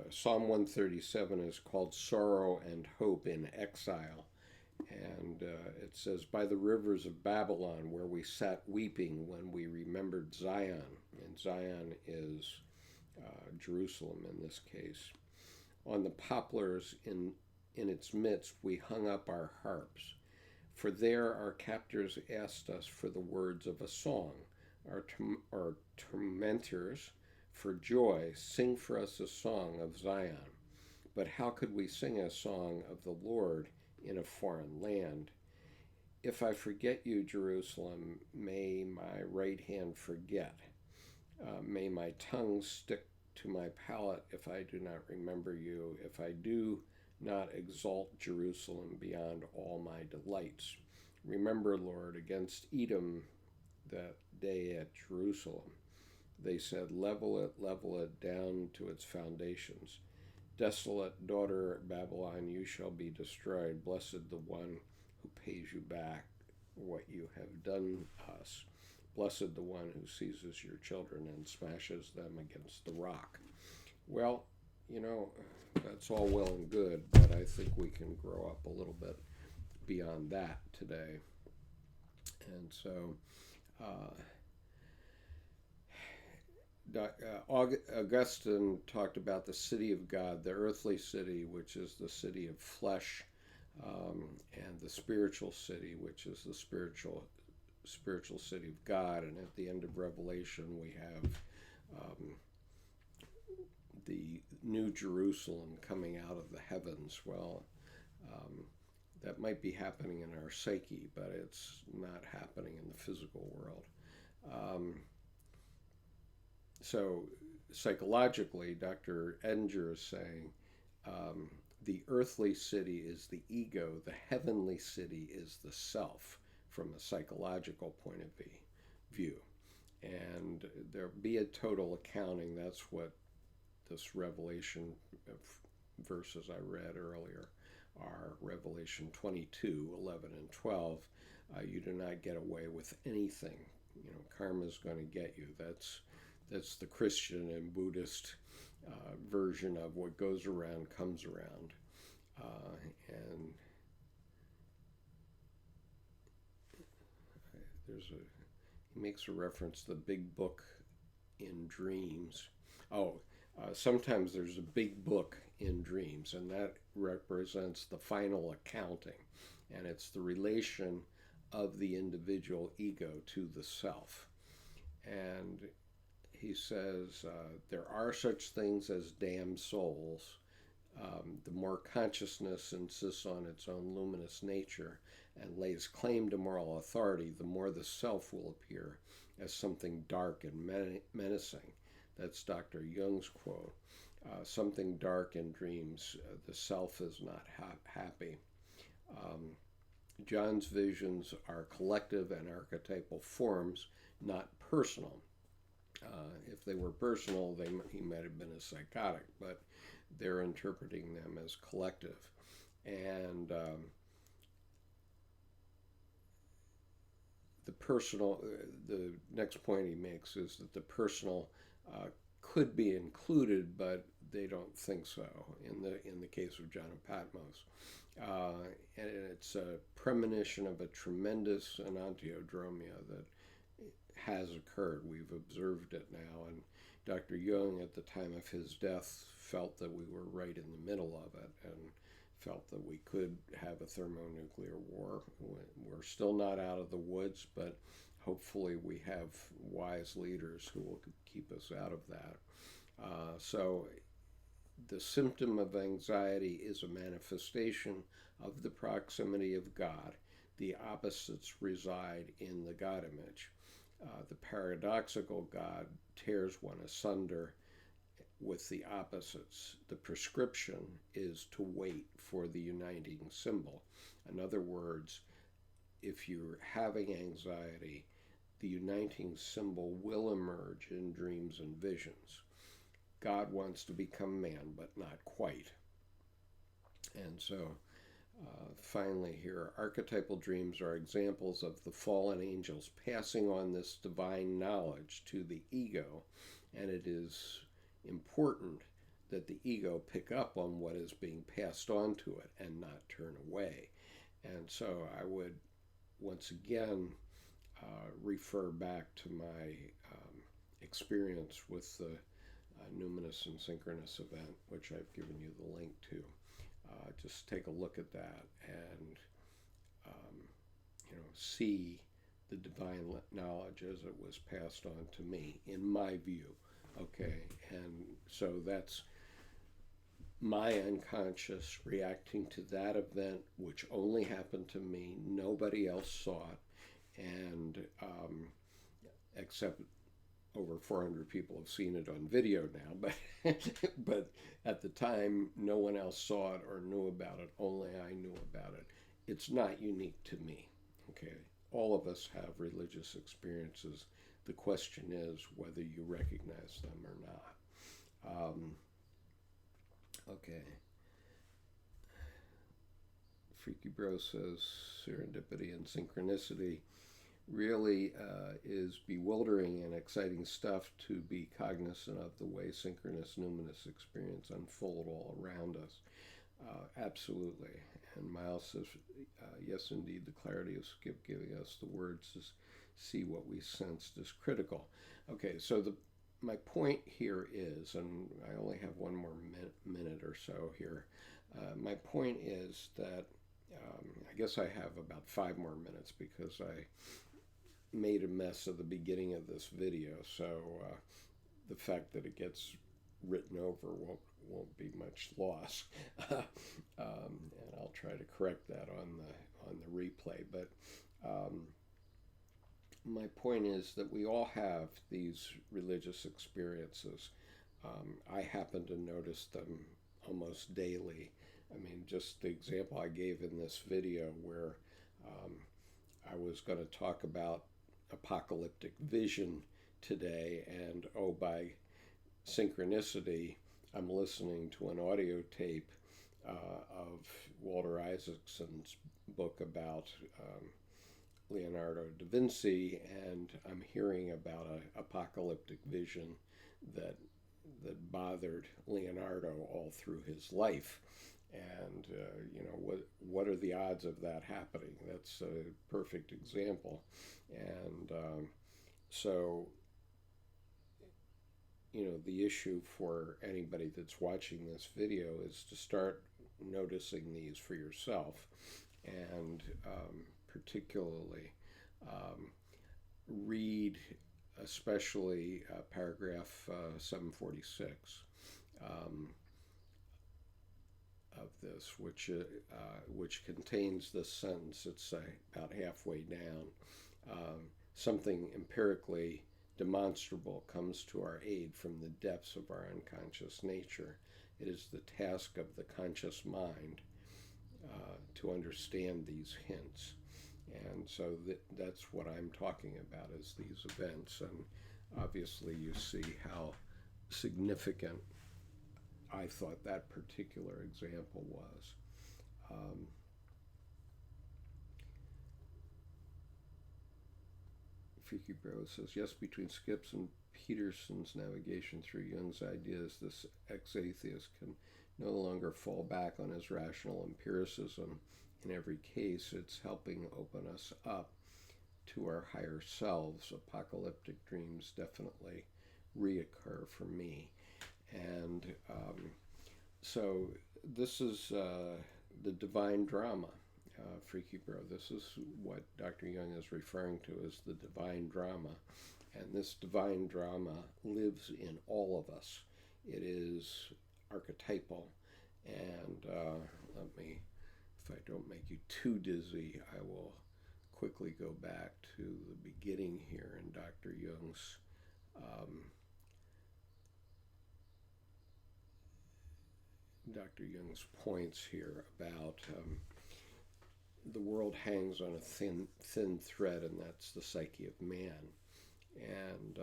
Psalm 137 is called Sorrow and Hope in Exile. And it says, by the rivers of Babylon, where we sat weeping when we remembered Zion. And Zion is Jerusalem in this case. On the poplars in its midst, we hung up our harps. For there our captors asked us for the words of a song. Our tormentors, for joy, sing for us a song of Zion. But how could we sing a song of the Lord in a foreign land? If I forget you, Jerusalem, may my right hand forget. May my tongue stick to my palate if I do not remember you, if I do not exalt Jerusalem beyond all my delights. Remember, Lord, against Edom that day at Jerusalem. They said, level it down to its foundations. Desolate daughter Babylon, you shall be destroyed. Blessed the one who pays you back what you have done us. Blessed the one who seizes your children and smashes them against the rock. Well, you know, that's all well and good, but I think we can grow up a little bit beyond that today. And so Augustine talked about the city of God, the earthly city, which is the city of flesh, and the spiritual city, which is the spiritual city of God. And at the end of Revelation, we have the New Jerusalem coming out of the heavens. Well, that might be happening in our psyche, but it's not happening in the physical world. So psychologically, Dr. Edinger is saying the earthly city is the ego, the heavenly city is the self from a psychological point of view. And there be a total accounting. That's what this Revelation verses I read earlier are. Revelation 22, 11, and 12. You do not get away with anything. You know, karma is going to get you. That's the Christian and Buddhist version of what goes around comes around. And he makes a reference to the big book in dreams. Sometimes there's a big book in dreams, and that represents the final accounting. And it's the relation of the individual ego to the self. And he says, there are such things as damned souls. The more consciousness insists on its own luminous nature, and lays claim to moral authority, the more the self will appear as something dark and menacing. That's Dr. Jung's quote. Something dark in dreams, the self is not happy. John's visions are collective and archetypal forms, not personal. If they were personal, he might have been a psychotic, but they're interpreting them as collective. And the next point he makes is that the personal could be included, but they don't think so in the case of John of Patmos. And it's a premonition of a tremendous enantiodromia that has occurred. We've observed it now, and Dr. Jung, at the time of his death, felt that we were right in the middle of it and felt that we could have a thermonuclear war. We're still not out of the woods, but hopefully we have wise leaders who will keep us out of that. So the symptom of anxiety is a manifestation of the proximity of God. The opposites reside in the God image. The paradoxical God tears one asunder with the opposites. The prescription is to wait for the uniting symbol. In other words, if you're having anxiety, the uniting symbol will emerge in dreams and visions. God wants to become man, but not quite. And so, finally here, archetypal dreams are examples of the fallen angels passing on this divine knowledge to the ego, and it is important that the ego pick up on what is being passed on to it and not turn away. And so I would once again refer back to my experience with the numinous and synchronous event, which I've given you the link to. Just take a look at that and see the divine knowledge as it was passed on to me, in my view. Okay, and so that's my unconscious reacting to that event, which only happened to me. Nobody else saw it, and except over 400 people have seen it on video now, but at the time, no one else saw it or knew about it. Only I knew about it. It's not unique to me, okay? All of us have religious experiences. The question is whether you recognize them or not. Okay. Freaky Bro says serendipity and synchronicity really is bewildering and exciting stuff to be cognizant of the way synchronous numinous experience unfold all around us. Absolutely. And Miles says, yes, indeed, the clarity of Skip giving us the words to see what we sensed is critical. Okay, so my point here is, and I only have one more minute or so here, my point is that I guess I have about 5 more minutes because I made a mess of the beginning of this video, so the fact that it gets written over won't be much loss, and I'll try to correct that on the replay. But my point is that we all have these religious experiences. I happen to notice them almost daily. I mean, just the example I gave in this video where I was going to talk about apocalyptic vision today, and by synchronicity, I'm listening to an audio tape of Walter Isaacson's book about Leonardo da Vinci, and I'm hearing about an apocalyptic vision that bothered Leonardo all through his life. And what are the odds of that happening? That's a perfect example. And so the issue for anybody that's watching this video is to start noticing these for yourself, and particularly read especially paragraph 746. of this, which contains this sentence. It's about halfway down. Something empirically demonstrable comes to our aid from the depths of our unconscious nature. It is the task of the conscious mind to understand these hints. And so that's what I'm talking about, is these events. And obviously you see how significant I thought that particular example was. Freaky Bro says, yes, between Skip's and Peterson's navigation through Jung's ideas, this ex-atheist can no longer fall back on his rational empiricism. In every case, it's helping open us up to our higher selves. Apocalyptic dreams definitely reoccur for me. And so this is the divine drama, Freaky Bro. This is what Dr. Jung is referring to as the divine drama. And this divine drama lives in all of us. It is archetypal. And let me, if I don't make you too dizzy, I will quickly go back to the beginning here in Dr. Jung's points here about the world hangs on a thin thread, and that's the psyche of man. And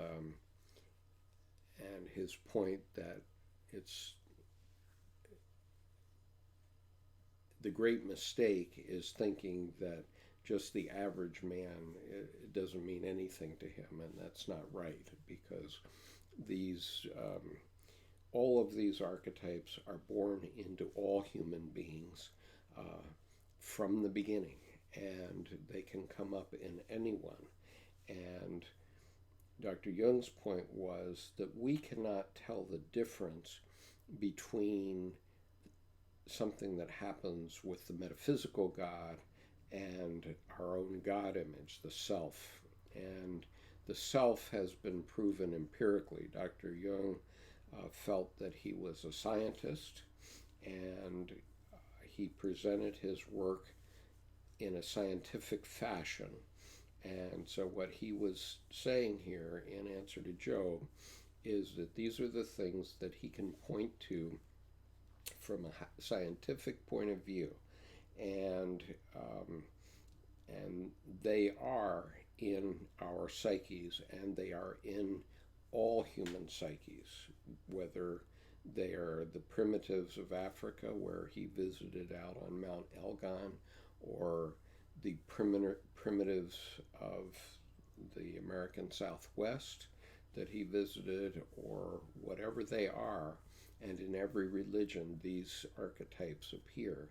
his point that it's the great mistake is thinking that just the average man, it doesn't mean anything to him, and that's not right, because these all of these archetypes are born into all human beings from the beginning, and they can come up in anyone. And Dr. Jung's point was that we cannot tell the difference between something that happens with the metaphysical God and our own God image, the self. And the self has been proven empirically. Dr. Jung felt that he was a scientist, and he presented his work in a scientific fashion. And so what he was saying here in answer to Job is that these are the things that he can point to from a scientific point of view, and they are in our psyches, and they are in all human psyches, whether they are the primitives of Africa, where he visited out on Mount Elgon, or the primitives of the American Southwest that he visited, or whatever they are. And in every religion, these archetypes appear.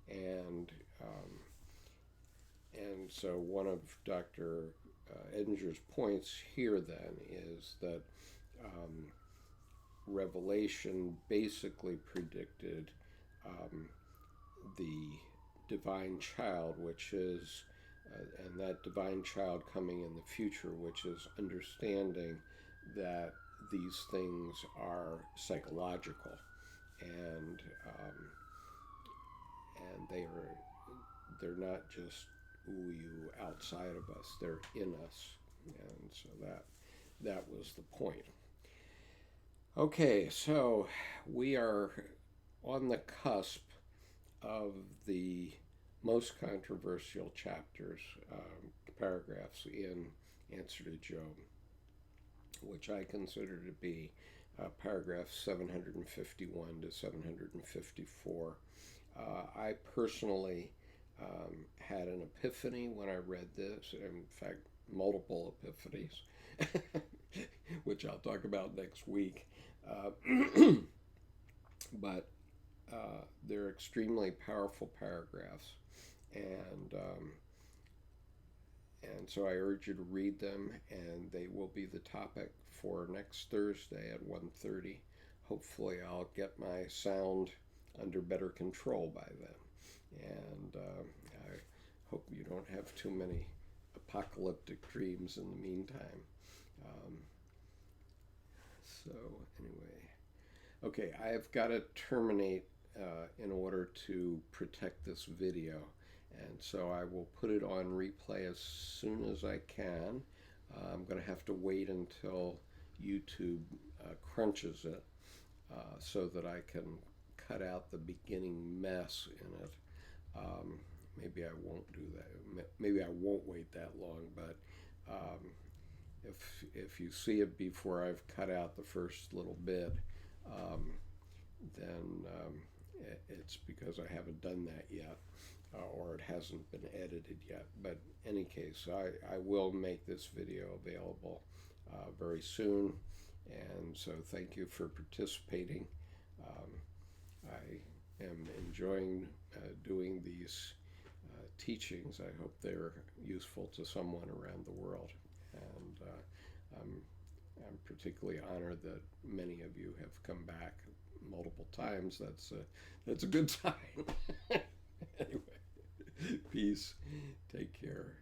And so one of Dr. Edinger's points here then is that Revelation basically predicted the divine child, which is, and that divine child coming in the future, which is understanding that these things are psychological, and they're not just outside of us, they're in us. And so that was the point. Okay, so we are on the cusp of the most controversial chapters, paragraphs in Answer to Job, which I consider to be paragraphs 751 to 754. I personally had an epiphany when I read this, in fact, multiple epiphanies, which I'll talk about next week. But they're extremely powerful paragraphs, and so I urge you to read them, and they will be the topic for next Thursday at 1:30. Hopefully I'll get my sound under better control by then, and I hope you don't have too many apocalyptic dreams in the meantime. So anyway, okay, I've got to terminate in order to protect this video. And so I will put it on replay as soon as I can. I'm going to have to wait until YouTube crunches it so that I can cut out the beginning mess in it. Maybe I won't do that. Maybe I won't wait that long, but if you see it before I've cut out the first little bit, then it's because I haven't done that yet, or it hasn't been edited yet. But in any case, I will make this video available very soon, and so thank you for participating. I am enjoying doing these teachings. I hope they're useful to someone around the world, and I'm particularly honored that many of you have come back multiple times. That's a good sign. Anyway, peace. Take care.